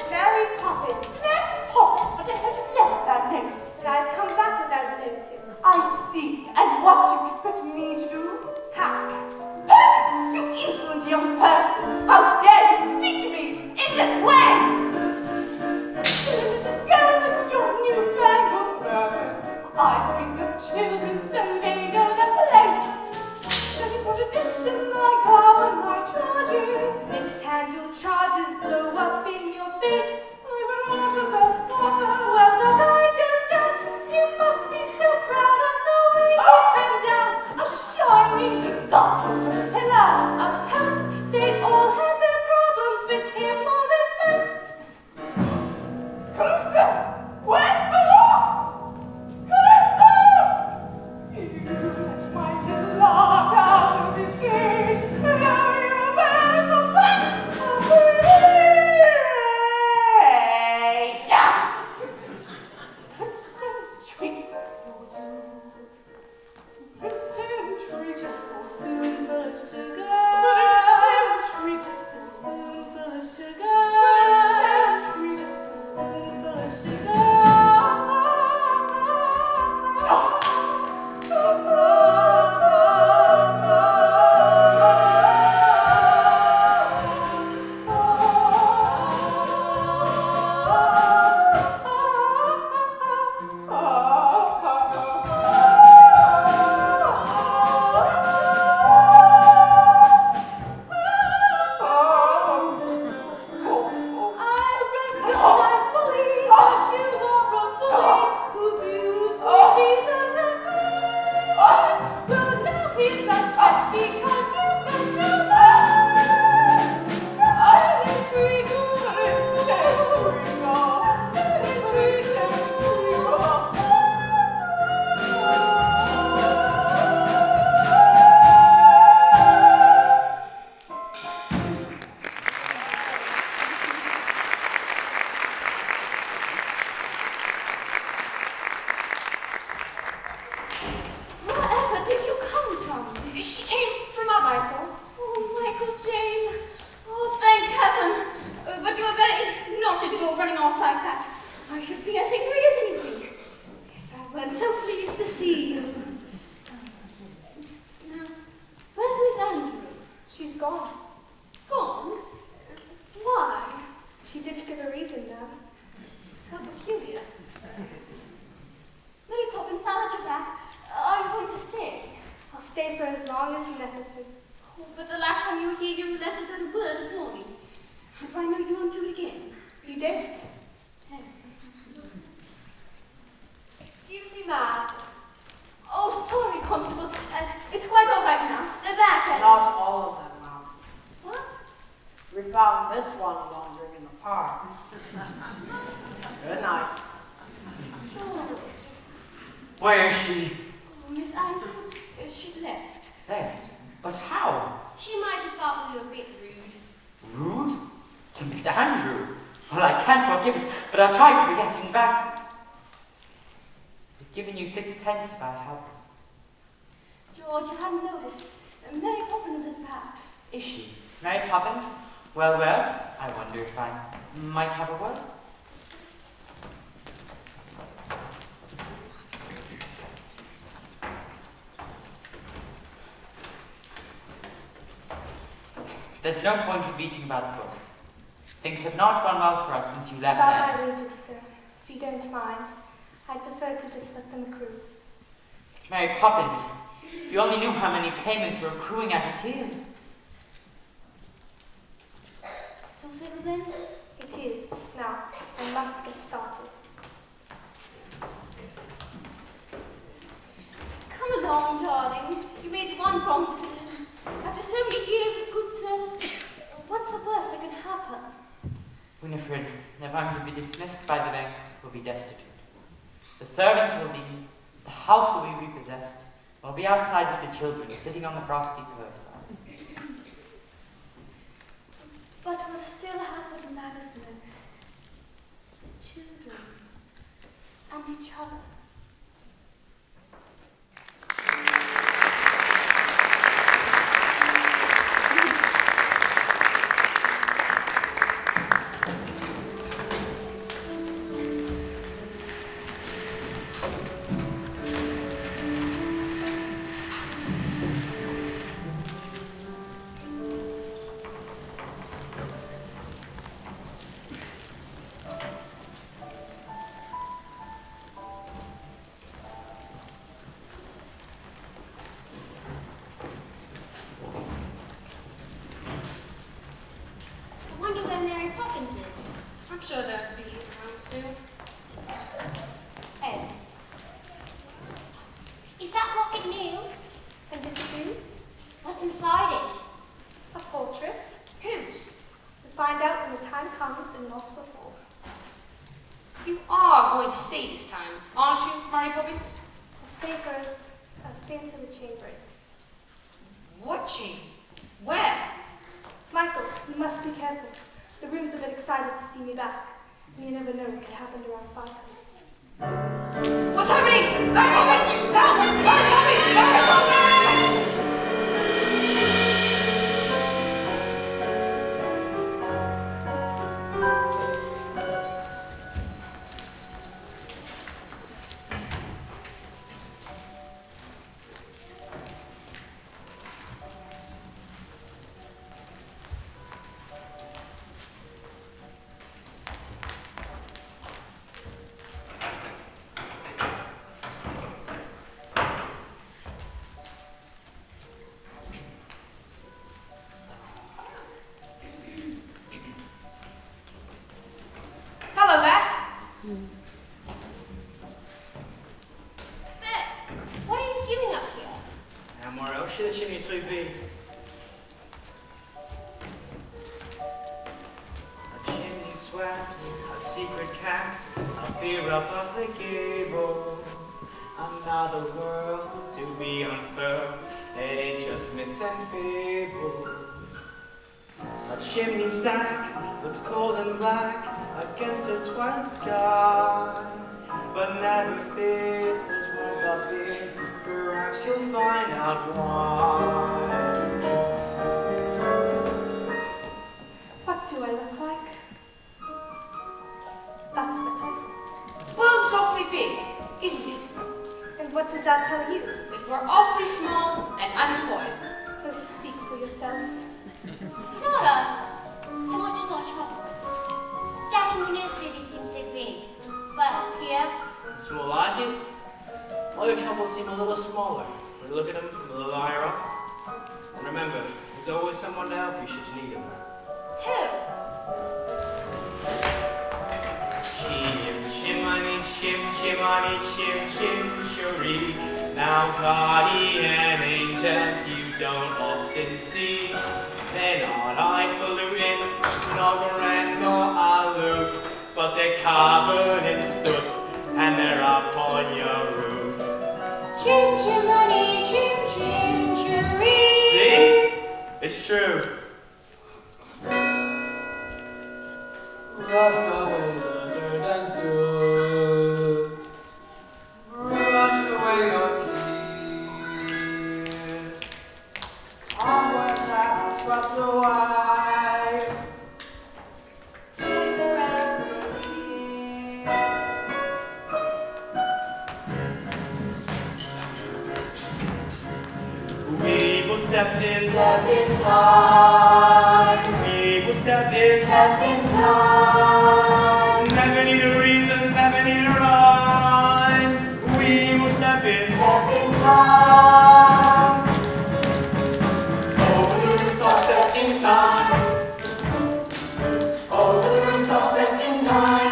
Speaker 7: Mary Poppins.
Speaker 6: Mary Poppins, but I had left that notice.
Speaker 7: And I've come back without notice.
Speaker 6: I see, and what you
Speaker 10: what do you expect me to do?
Speaker 2: Hack.
Speaker 10: You insolent young person! How dare you speak to me in this way? Silly little girl with your newfangled methods. I bring up children so they know their place. Let me put a dish in my car and my charges.
Speaker 7: Mishandle charges blow up in your face.
Speaker 10: I'm an autograph father.
Speaker 7: Well, that I don't doubt. You must be so proud of the way you turned out.
Speaker 10: A shining example pillar.
Speaker 7: A post, they all have their problems, but him more than most.
Speaker 10: Caruso! Where's the law? Caruso! You let my little love out of his cage, and now you're there for fun of
Speaker 7: Just a spoonful of sugar. Just a spoonful of sugar. Just a spoonful of sugar. Mary Poppins, now that you're back, are you going to stay? I'll stay for as long as necessary.
Speaker 2: Oh, but the last time you were here, you left without a word of warning. How do I know you won't do it again?
Speaker 7: You don't.
Speaker 2: Excuse me, ma'am. Oh, sorry, Constable. It's quite all right now. They're back and...
Speaker 10: Not all of them, ma'am.
Speaker 2: What?
Speaker 10: We found this one wandering in the park. Good night.
Speaker 2: George.
Speaker 5: Where is she?
Speaker 2: Oh, Miss Andrew, she's left.
Speaker 5: Left? But how?
Speaker 2: She might have thought we were a bit rude.
Speaker 5: Rude? To Miss Andrew? Well, I can't forgive it, but I'll try to be getting back. I've given you 6p if I have.
Speaker 2: George, you hadn't noticed. Mary Poppins is back.
Speaker 5: Is she? Mary Poppins? Well, I wonder if I might have a word. There's no point in beating about the bush. Things have not gone well for us since you left
Speaker 7: About
Speaker 5: Aunt.
Speaker 7: my wages, sir. If you don't mind, I'd prefer to just let them accrue.
Speaker 5: Mary Poppins, if you only knew how many payments we're accruing as it is.
Speaker 2: So settled then?
Speaker 7: It is. Now, I must get started.
Speaker 2: Come along, darling. You made one wrong decision. After so many years of good service, what's the worst that can happen?
Speaker 5: Winifred, if I'm to be dismissed by the bank, we'll be destitute. The servants will leave, the house will be repossessed, we'll be outside with the children, sitting on the frosty curbside.
Speaker 2: But we'll still have what matters most. The children. And each other.
Speaker 6: sure they'll be around soon.
Speaker 2: Ed, is that rocket new?
Speaker 7: And if it is,
Speaker 2: What's inside it?
Speaker 7: a portrait.
Speaker 6: Whose?
Speaker 7: We'll find out when the time comes and not before.
Speaker 6: You are going to stay this time, aren't you, Mary Poppins?
Speaker 7: I'll stay first. I'll stay until the chain breaks.
Speaker 6: What chain? Where?
Speaker 7: Michael, you must be careful. The room's a bit excited to see me back. You never know what could happen around fireplace.
Speaker 6: What's happening? Mary Poppins! Help! Mary Poppins! Mary Poppins! Hello there.
Speaker 2: Bert, what are you doing up here?
Speaker 1: And where else should a chimney sweep be? A chimney swept, a secret kept, a fear up of the gables. Another world to be unfurled, it ain't just myths and fables. A chimney stack looks cold and black against a twilight sky, but never fear, there's warmth up here, perhaps you'll find out why.
Speaker 7: What do I look like? That's better.
Speaker 6: World's awfully big, isn't it?
Speaker 7: And what does that tell you?
Speaker 6: That we're awfully small and unemployed.
Speaker 7: Oh, speak for yourself.
Speaker 2: Not us, so much as our troubles. Down in the nursery they seem so big, but up here,
Speaker 1: Small are you? All your troubles seem a little smaller when you look at them from a little higher up. And remember, there's always someone to help you should you need him.
Speaker 2: who?
Speaker 1: Chimney, chim, chimney, now party and angels you don't often see. They're not highfalutin, nor grand nor aloof, but they're covered in soot and they're up on your roof.
Speaker 2: Chim chimney, chim chimney.
Speaker 1: See? It's true.
Speaker 4: Wash away the dirt and soot. Brush away your tears. Onwards and swept away.
Speaker 3: Paper and clear.
Speaker 1: We will step in.
Speaker 3: Step in time.
Speaker 1: We will step in.
Speaker 3: Step in time.
Speaker 1: Never need a reason, never need a rhyme. We will step in.
Speaker 3: Step in time.
Speaker 1: Over the rooftop, step in time.
Speaker 3: Over the rooftop, step in time.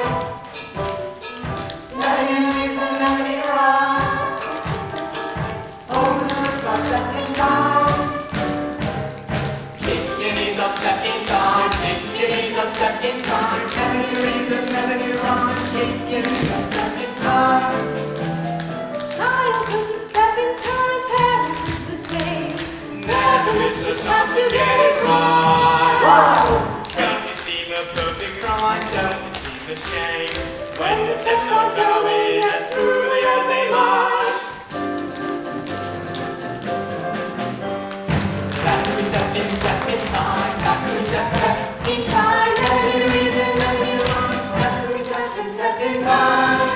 Speaker 3: Never need a reason, never need a rhyme. Over the rooftop, step in time.
Speaker 1: Kick your knees up, step in time. Kick your knees up, step in time. Never need a reason, never need a rhyme. Kick your knees up, step in time.
Speaker 7: Childhood's a step in time, parenthood's the same.
Speaker 1: Never miss a chance to get it right. Don't it seem a perfect crime? Don't it seem a shame when the steps aren't going as smoothly as they might? That's when we step in time. That's when we step in time. Never need a reason, never need a rhyme. That's when we step in time.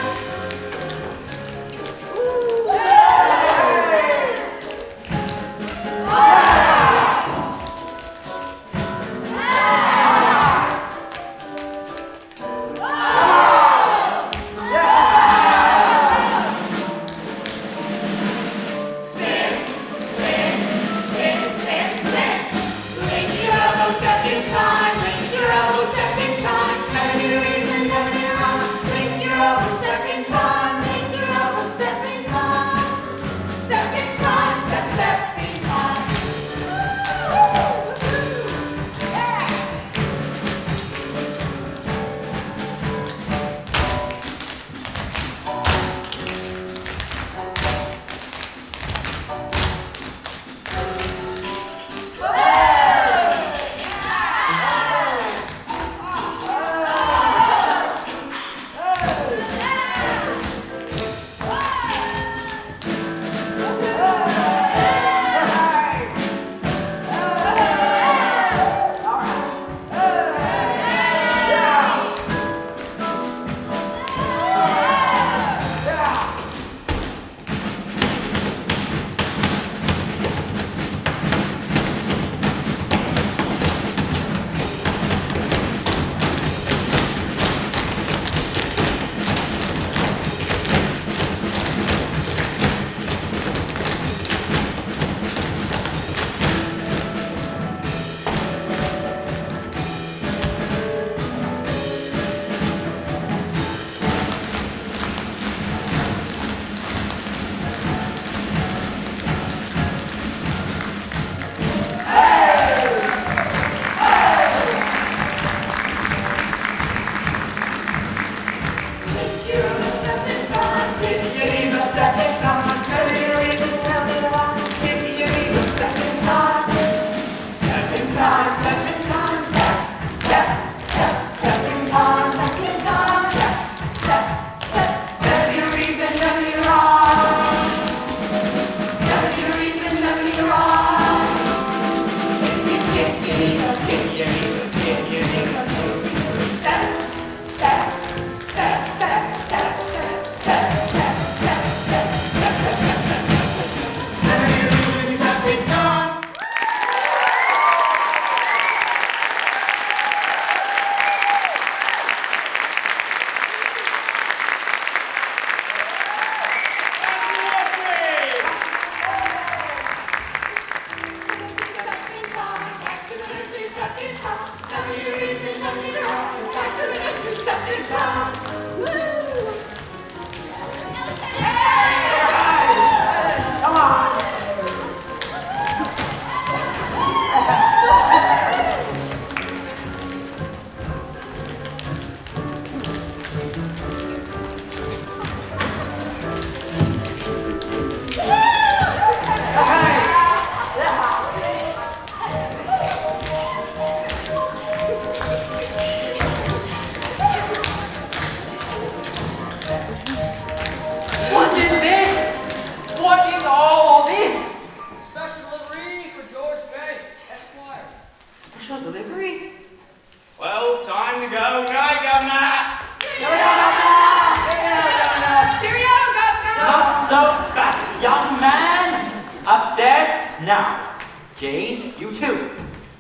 Speaker 5: Young man! Upstairs, now. Jane, you too.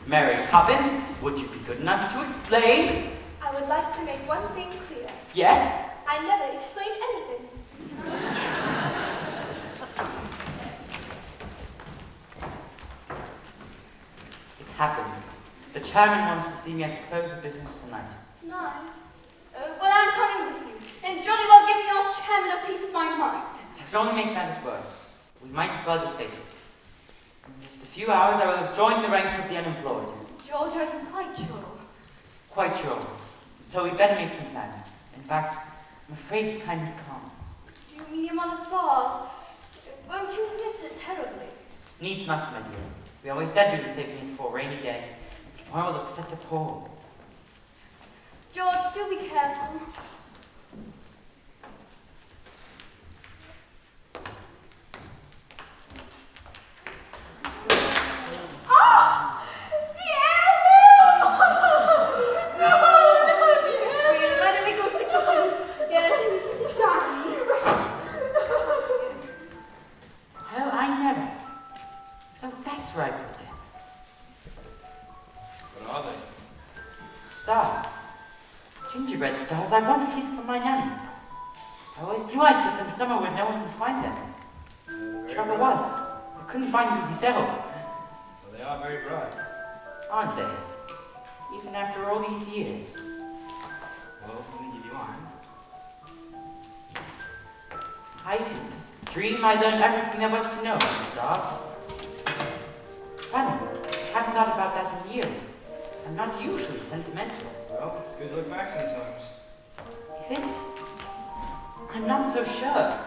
Speaker 5: Mary Poppins, would you be good enough to explain?
Speaker 7: I would like to make one thing clear.
Speaker 5: Yes?
Speaker 7: I never explained anything.
Speaker 5: It's happened. The chairman wants to see me at the close of business tonight.
Speaker 7: Tonight? Well, I'm coming with you. And jolly well giving your chairman a piece of my mind.
Speaker 5: That would only make matters worse. We might as well just face it. In just a few hours, I will have joined the ranks of the unemployed.
Speaker 7: George, are you quite sure?
Speaker 5: Quite sure. So we'd better make some plans. In fact, I'm afraid the time has come.
Speaker 7: Do you mean your mother's vase? Won't you miss it terribly?
Speaker 5: Needs must, my dear. We always said we were saving it for a rainy day. Tomorrow looks such a pour.
Speaker 7: George, do be careful.
Speaker 5: Stars I once hid from my nanny. I always knew I'd put them somewhere where no one would find them. Trouble was, I couldn't find them myself.
Speaker 1: Well, they are very bright.
Speaker 5: Aren't they? Even after all these years.
Speaker 1: Well, let me give you one.
Speaker 5: I used to dream I learned everything there was to know about the stars. Funny, I haven't thought about that in years. I'm not usually sentimental.
Speaker 1: Well, it's good to look back sometimes.
Speaker 5: Is it? I'm not so sure.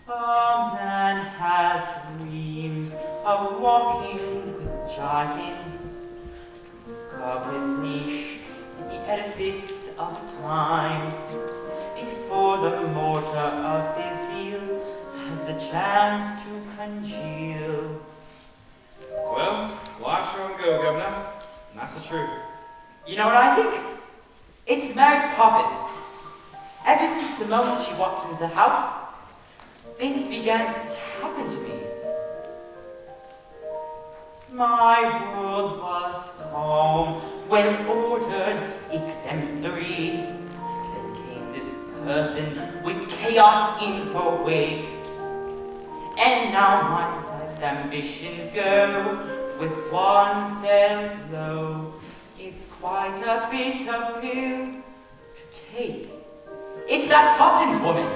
Speaker 5: A man has dreams of walking with giants, to carve his niche in the edifice of time, before the mortar of his zeal has the chance to congeal.
Speaker 1: Well, life's on go, Governor. And that's the truth.
Speaker 5: You know what I think? It's Mary Poppins. Ever since the moment she walked into the house, things began to happen to me. My world was calm, well-ordered, exemplary. Then came this person with chaos in her wake. And now my life's ambitions go with one fell blow. It's quite a bitter pill to take. It's that Poppins woman.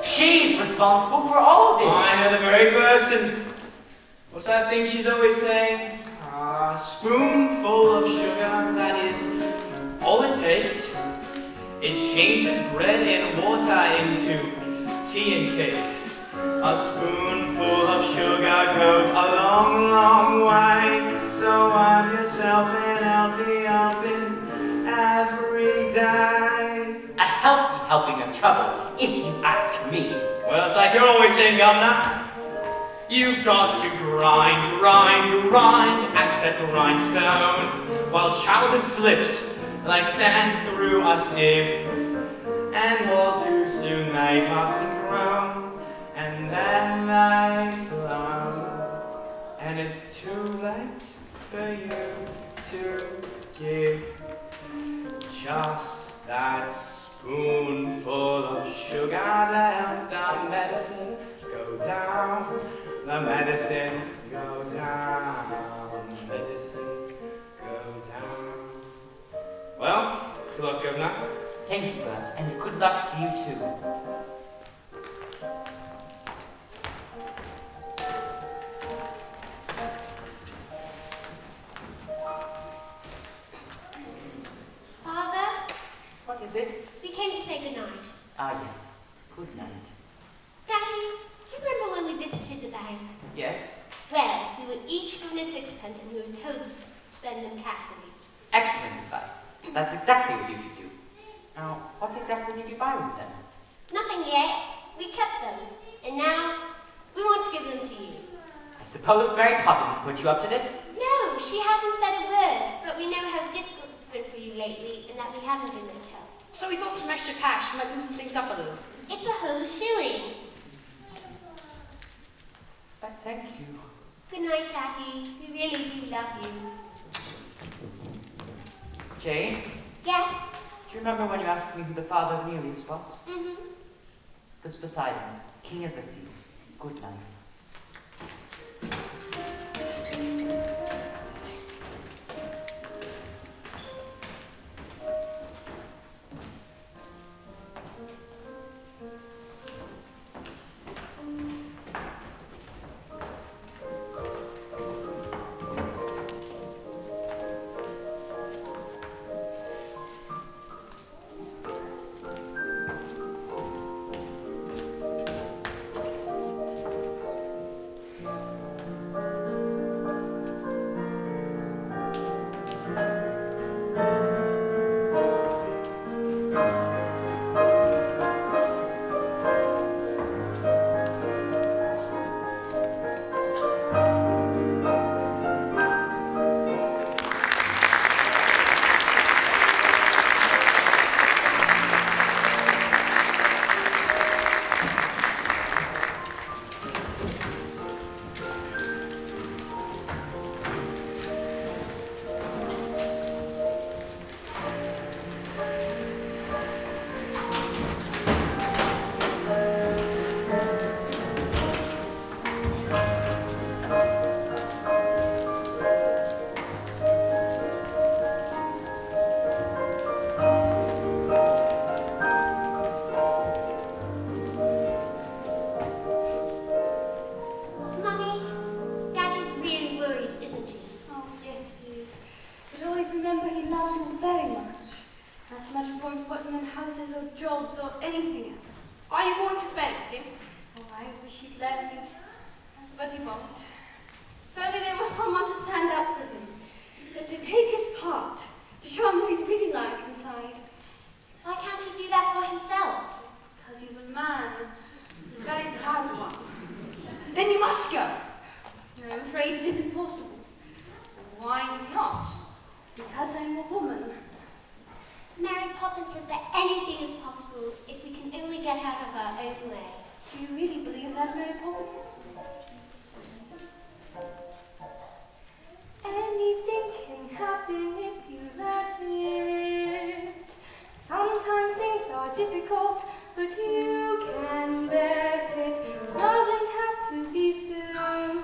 Speaker 5: She's responsible for all this.
Speaker 1: I know the very person. What's that thing she's always saying? A spoonful of sugar, that is all it takes. It changes bread and water into tea and cakes. A spoonful of sugar goes a long, long way. So have yourself an healthy helping every day.
Speaker 5: A healthy helping of trouble, if you ask me.
Speaker 1: Well, it's like you're always saying, Governor. You've got to grind, grind, grind at that grindstone, while childhood slips like sand through a sieve. And all too soon they've up and grown, and then they flow. And it's too late for you to give just that spoonful of sugar to help the medicine go down. The medicine go down. Medicine go down. Well, good luck, Governor.
Speaker 5: Thank you, Bert, and good luck to you too.
Speaker 6: Father,
Speaker 5: What is it?
Speaker 6: we came to say goodnight.
Speaker 5: Ah, yes. Good night.
Speaker 6: Daddy, do you remember when we visited the bank?
Speaker 5: Yes?
Speaker 6: Well, we were each given a sixpence and we were told to spend them carefully.
Speaker 5: Excellent advice. That's exactly what you should do. Now, what exactly did you buy with them?
Speaker 6: Nothing yet. We kept them. And now, we want to give them to you.
Speaker 5: I suppose Mary Poppins put you up to this?
Speaker 6: No, she hasn't said a word, but we know how difficult it's been for you lately and that we haven't been there to help.
Speaker 11: So we thought some extra cash might loosen things up a little.
Speaker 6: It's a whole shilling.
Speaker 4: Thank you.
Speaker 6: Good night, Daddy. We really do love you.
Speaker 5: Jane,
Speaker 6: Yes?
Speaker 5: do you remember when you asked me who the father of Nereus was?
Speaker 6: Mm-hmm.
Speaker 5: It was Poseidon, king of the sea. Good night.
Speaker 6: Mummy, Daddy's really worried, isn't he?
Speaker 7: Oh, yes, he is. But always remember he loves you very much. That's much more important than houses or jobs or anything else.
Speaker 11: Are you going to bed with him?
Speaker 7: Oh, I wish he'd let me. But he won't. If only there was someone to stand up for him. To take his part. To show him what he's really like inside.
Speaker 6: Why can't he do that for himself?
Speaker 7: Because he's a man. A very proud one.
Speaker 11: Then you must go.
Speaker 7: I'm afraid it is impossible.
Speaker 11: Why not?
Speaker 7: Because I'm a woman.
Speaker 6: Mary Poppins says that anything is possible if we can only get out of our own way.
Speaker 7: Do you really believe that, Mary Poppins? Anything can happen if you let it. Sometimes things are difficult, but you can bet it doesn't have to be so.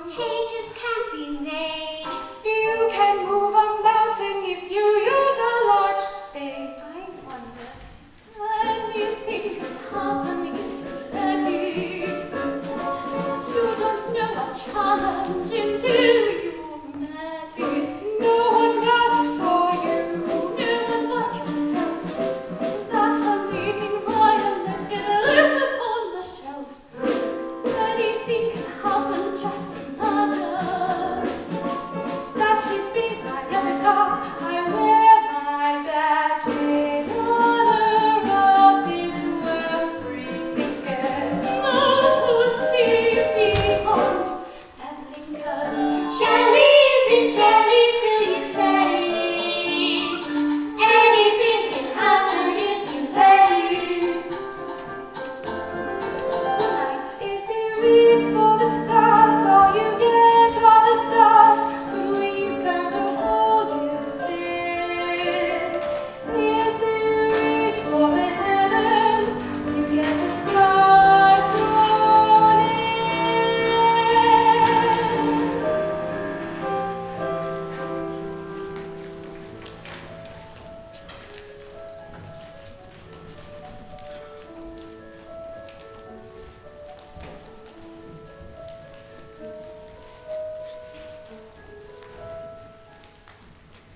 Speaker 6: Changes can be made.
Speaker 7: You can move a mountain if you use a large spade. I wonder, anything can happen if you let it. You don't know a challenge until you've met it. No one does it for you, no one but yourself. Thus a meeting violence in a lift upon the shelf. Anything can happen, just another. That should be my epitaph. I wear my badge in honor of this world's free thinkers. Those who see beyond their blinkers.
Speaker 6: Jelly isn't jelly till you set it. Anything can happen if you let it.
Speaker 7: Tonight, if you reach for the stars, all you get are the stars. But we've found a hole you spin. If you reach for the heavens, you get the stars thrown in.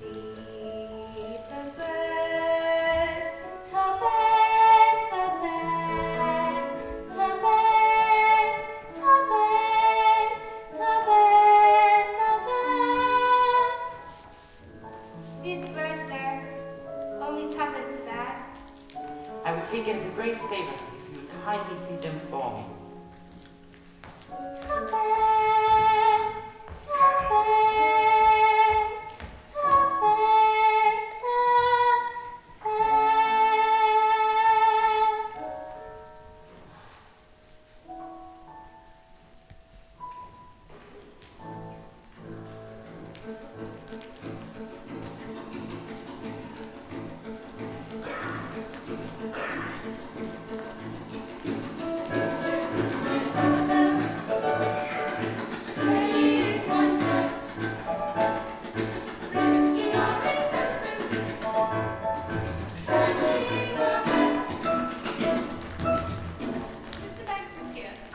Speaker 7: Feed the bird, to bed, to bed, to bed, to bed, to bed, to bed.
Speaker 3: Feed the birds, sir. Only tuppence for that.
Speaker 5: I would take it as a great favor if you would kindly feed them for me.
Speaker 7: To bed, to bed, to bed, to bed.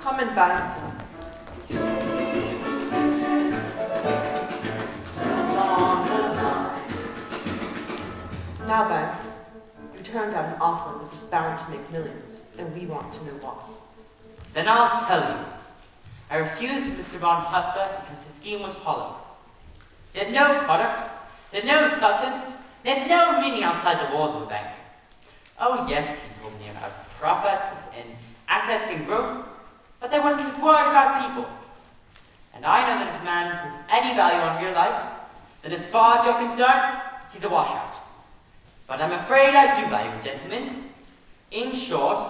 Speaker 9: Coming, Banks. Now, Banks, you turned down an offer that was bound to make millions, and we want to know why.
Speaker 5: Then I'll tell you. I refused Mr. Von Hustler because his scheme was hollow. It had no product, it had no substance, it had no meaning outside the walls of a bank. Oh yes, he told me about profits and assets and growth, but there wasn't a word about people. And I know that if a man puts any value on real life, then as far as you're concerned, he's a washout. But I'm afraid I do value a gentleman. In short,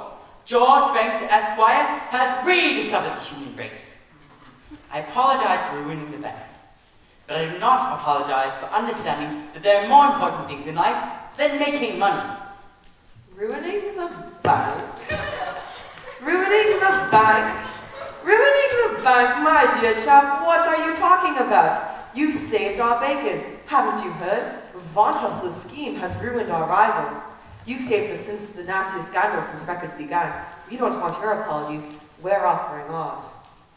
Speaker 5: George Banks Esquire has rediscovered the human race. I apologize for ruining the bank, but I do not apologize for understanding that there are more important things in life than making money.
Speaker 9: Ruining the bank? Ruining the bank? Ruining the bank, my dear chap, what are you talking about? You've saved our bacon. Haven't you heard? Von Hustler's scheme has ruined our rival. You've saved us since the nastiest scandal since records began. We don't want your apologies. We're offering ours.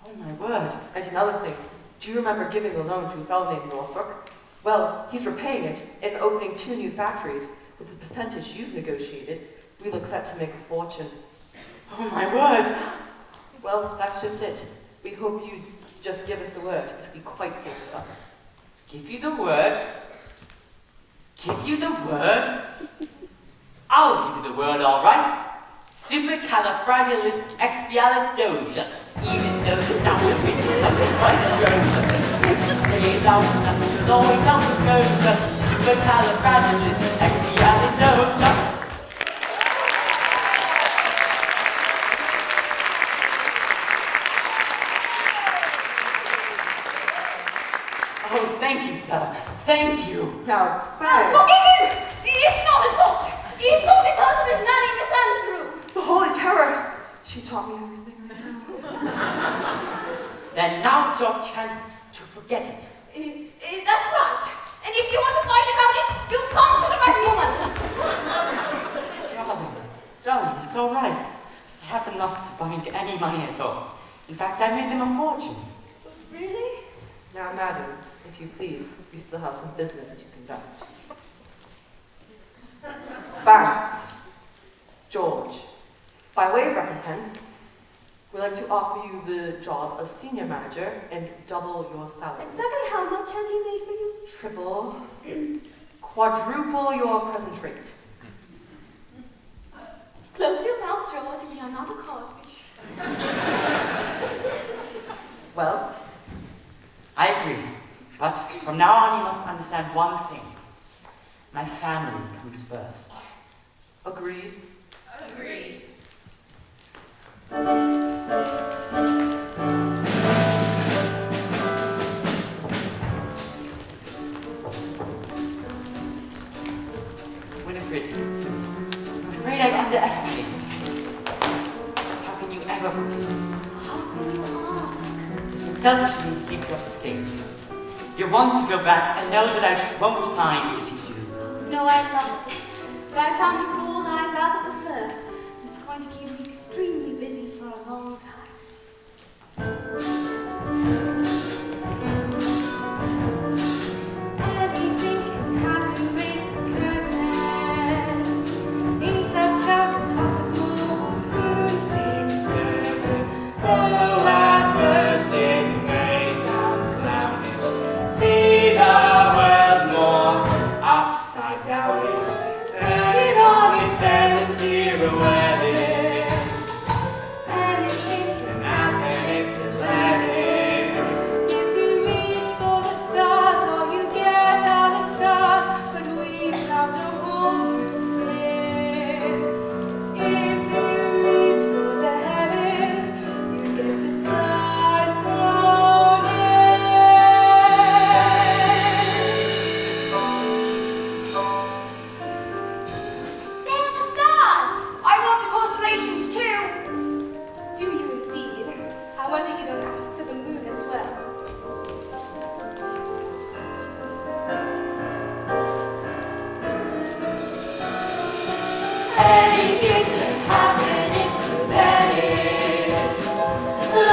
Speaker 5: Oh my word.
Speaker 9: And another thing, do you remember giving a loan to a fellow named Northbrook? Well, he's repaying it and opening 2 new factories. With the percentage you've negotiated, we look set to make a fortune.
Speaker 5: Oh my word.
Speaker 9: Well, that's just it. We hope you just give us the word. It'll be quite safe with us.
Speaker 5: Give you the word? Give you the word? I'll give you the word, all right. Supercalifragilisticexpialidocious. Even though the sound of it is something quite atrocious. Say it loud enough, you'll always sound precocious. Supercalifragilisticexpialidocious. Oh, thank you, sir. Thank you.
Speaker 9: Now, Banks.
Speaker 2: Forgive him! It's not his fault! It's all because of his nanny, Miss Andrew!
Speaker 9: The Holy Terror! She taught me everything I know.
Speaker 5: Then now's your chance to forget it.
Speaker 2: That's right. And if you want to fight about it, you've come to the right woman.
Speaker 5: Darling, it's all right. I haven't lost buying any money at all. In fact, I made them a fortune.
Speaker 2: Really?
Speaker 9: Now, madam, if you please, we still have some business to conduct. Banks, George, by way of recompense, we'd like to offer you the job of senior manager and double your salary.
Speaker 2: Exactly how much has he made for you?
Speaker 9: Triple, quadruple your present rate.
Speaker 2: Close your mouth, George. We are not a codfish.
Speaker 9: Well,
Speaker 5: I agree. But from now on, you must understand one thing. My family comes first.
Speaker 9: agreed.
Speaker 11: Agreed.
Speaker 5: Winifred, I'm afraid I've underestimated you. How can you ever forgive me?
Speaker 2: How can you ask?
Speaker 5: It's selfish of me to keep you off the stage. You want to go back and know that I won't mind if you do.
Speaker 2: No, I love it. But I found a role I'd rather prefer. It's going to keep me extremely busy for a long time. Anything can happen, raise the curtain. Things that sound impossible will soon seem certain. Though at first it may sound clownish, see the world more upside downish. Turn it on its head and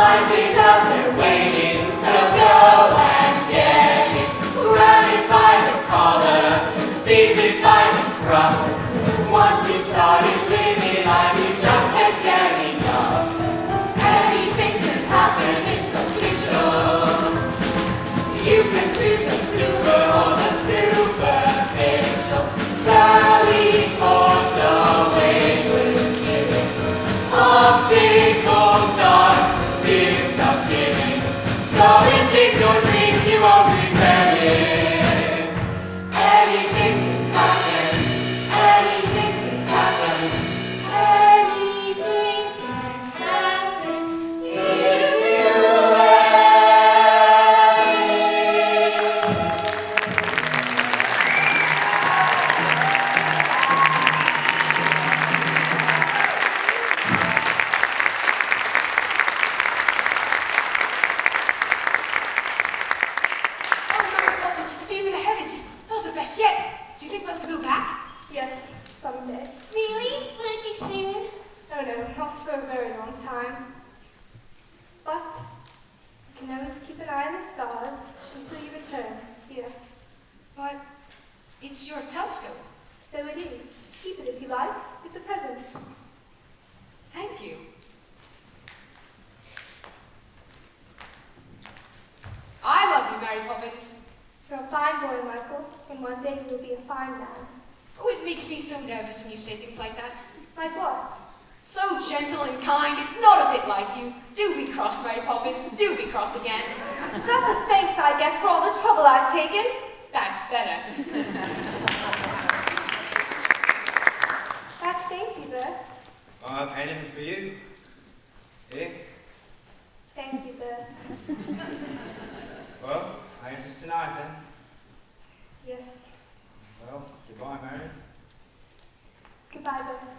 Speaker 6: life is out there waiting, so go and get it. Grab it by the collar, seize it by the scruff. Once you started living life, you just can't get enough. Anything can happen, it's official. You can choose the super or the superficial. Sally forth the wayward spirit. Obstacles are disappearing. Go and chase your dreams, you won't regret it. Anything can happen. Anything can happen.
Speaker 3: Anything can happen
Speaker 6: If you let it.
Speaker 11: Oh, Mary Poppins, even the heavens. That was the best yet. Do you think we'll have to go back?
Speaker 7: Yes, someday.
Speaker 3: Really? Will it be soon?
Speaker 7: Oh no, not for a very long time. But you can always keep an eye on the stars until you return here.
Speaker 11: But it's your telescope.
Speaker 7: So it is. Keep it if you like. It's a present.
Speaker 11: Thank you. I love you, Mary Poppins.
Speaker 7: You're a fine boy, Michael, and one day you will be a fine man.
Speaker 11: Oh, it makes me so nervous when you say things like that.
Speaker 7: Like what?
Speaker 11: So gentle and kind, and not a bit like you. Do be cross, Mary Poppins. Do be cross again.
Speaker 7: Is that the thanks I get for all the trouble I've taken?
Speaker 11: That's better.
Speaker 7: That's dainty, Bert.
Speaker 1: Well, I painted it for you. Here.
Speaker 7: Thank you, Bert.
Speaker 1: Well, I guess it's tonight then.
Speaker 7: Yes.
Speaker 1: Well, goodbye, Mary.
Speaker 7: Goodbye, Bert.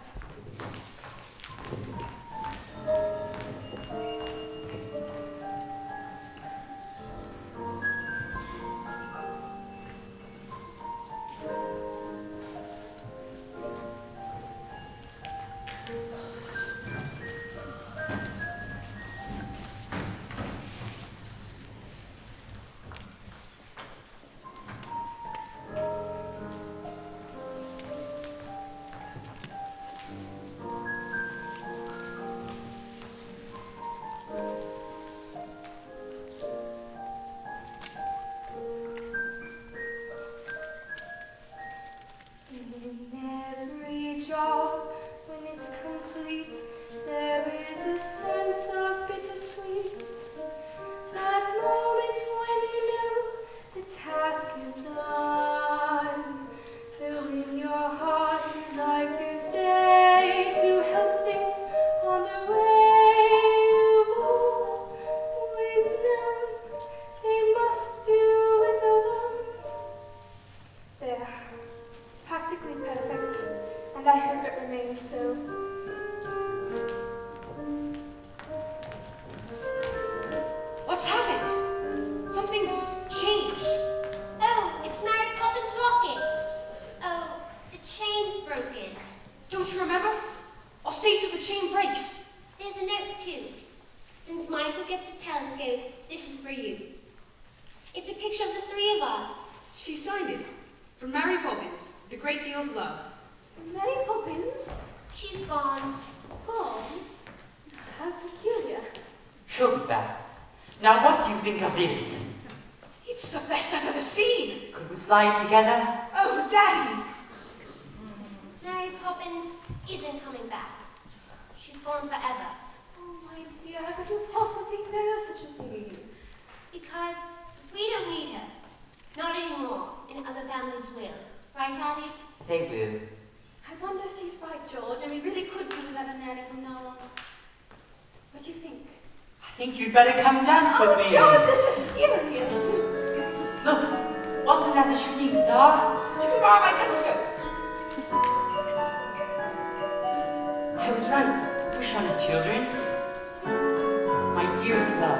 Speaker 7: In every job, when it's complete, there is a sense of bittersweet. That moment when you know the task is done, though in your heart you'd like to stay to help things on the way. You've always known they must do it alone. There. Practically perfect, and I hope it remains so.
Speaker 11: What's happened? Something's changed.
Speaker 3: Oh, it's Mary Poppins' locket. Oh, the chain's broken.
Speaker 11: Don't you remember? I'll stay till the chain breaks.
Speaker 3: There's a note too. Since Michael gets a telescope, this is for you. It's a picture of the three of us.
Speaker 11: She signed it. From Mary Poppins, with a great deal of love.
Speaker 7: Mary Poppins?
Speaker 3: She's gone.
Speaker 7: Gone? How peculiar.
Speaker 5: She'll be back. Now what do you think of this?
Speaker 11: It's the best I've ever seen.
Speaker 5: Could we fly together?
Speaker 11: Oh, Daddy.
Speaker 3: Mary Poppins isn't coming back. She's gone forever.
Speaker 7: Oh, my dear, how could you possibly know such a thing?
Speaker 3: Because we don't need her. Not anymore, in other families will. Right, Addie?
Speaker 5: They will.
Speaker 7: I wonder if she's right, George, and we really could do without a nanny from now on. What do you think?
Speaker 5: I think you'd better come dance with me.
Speaker 7: George, this is serious.
Speaker 5: Look, wasn't that the shooting star?
Speaker 11: You can borrow my telescope.
Speaker 5: I was right. Wish on it, children. My dearest love,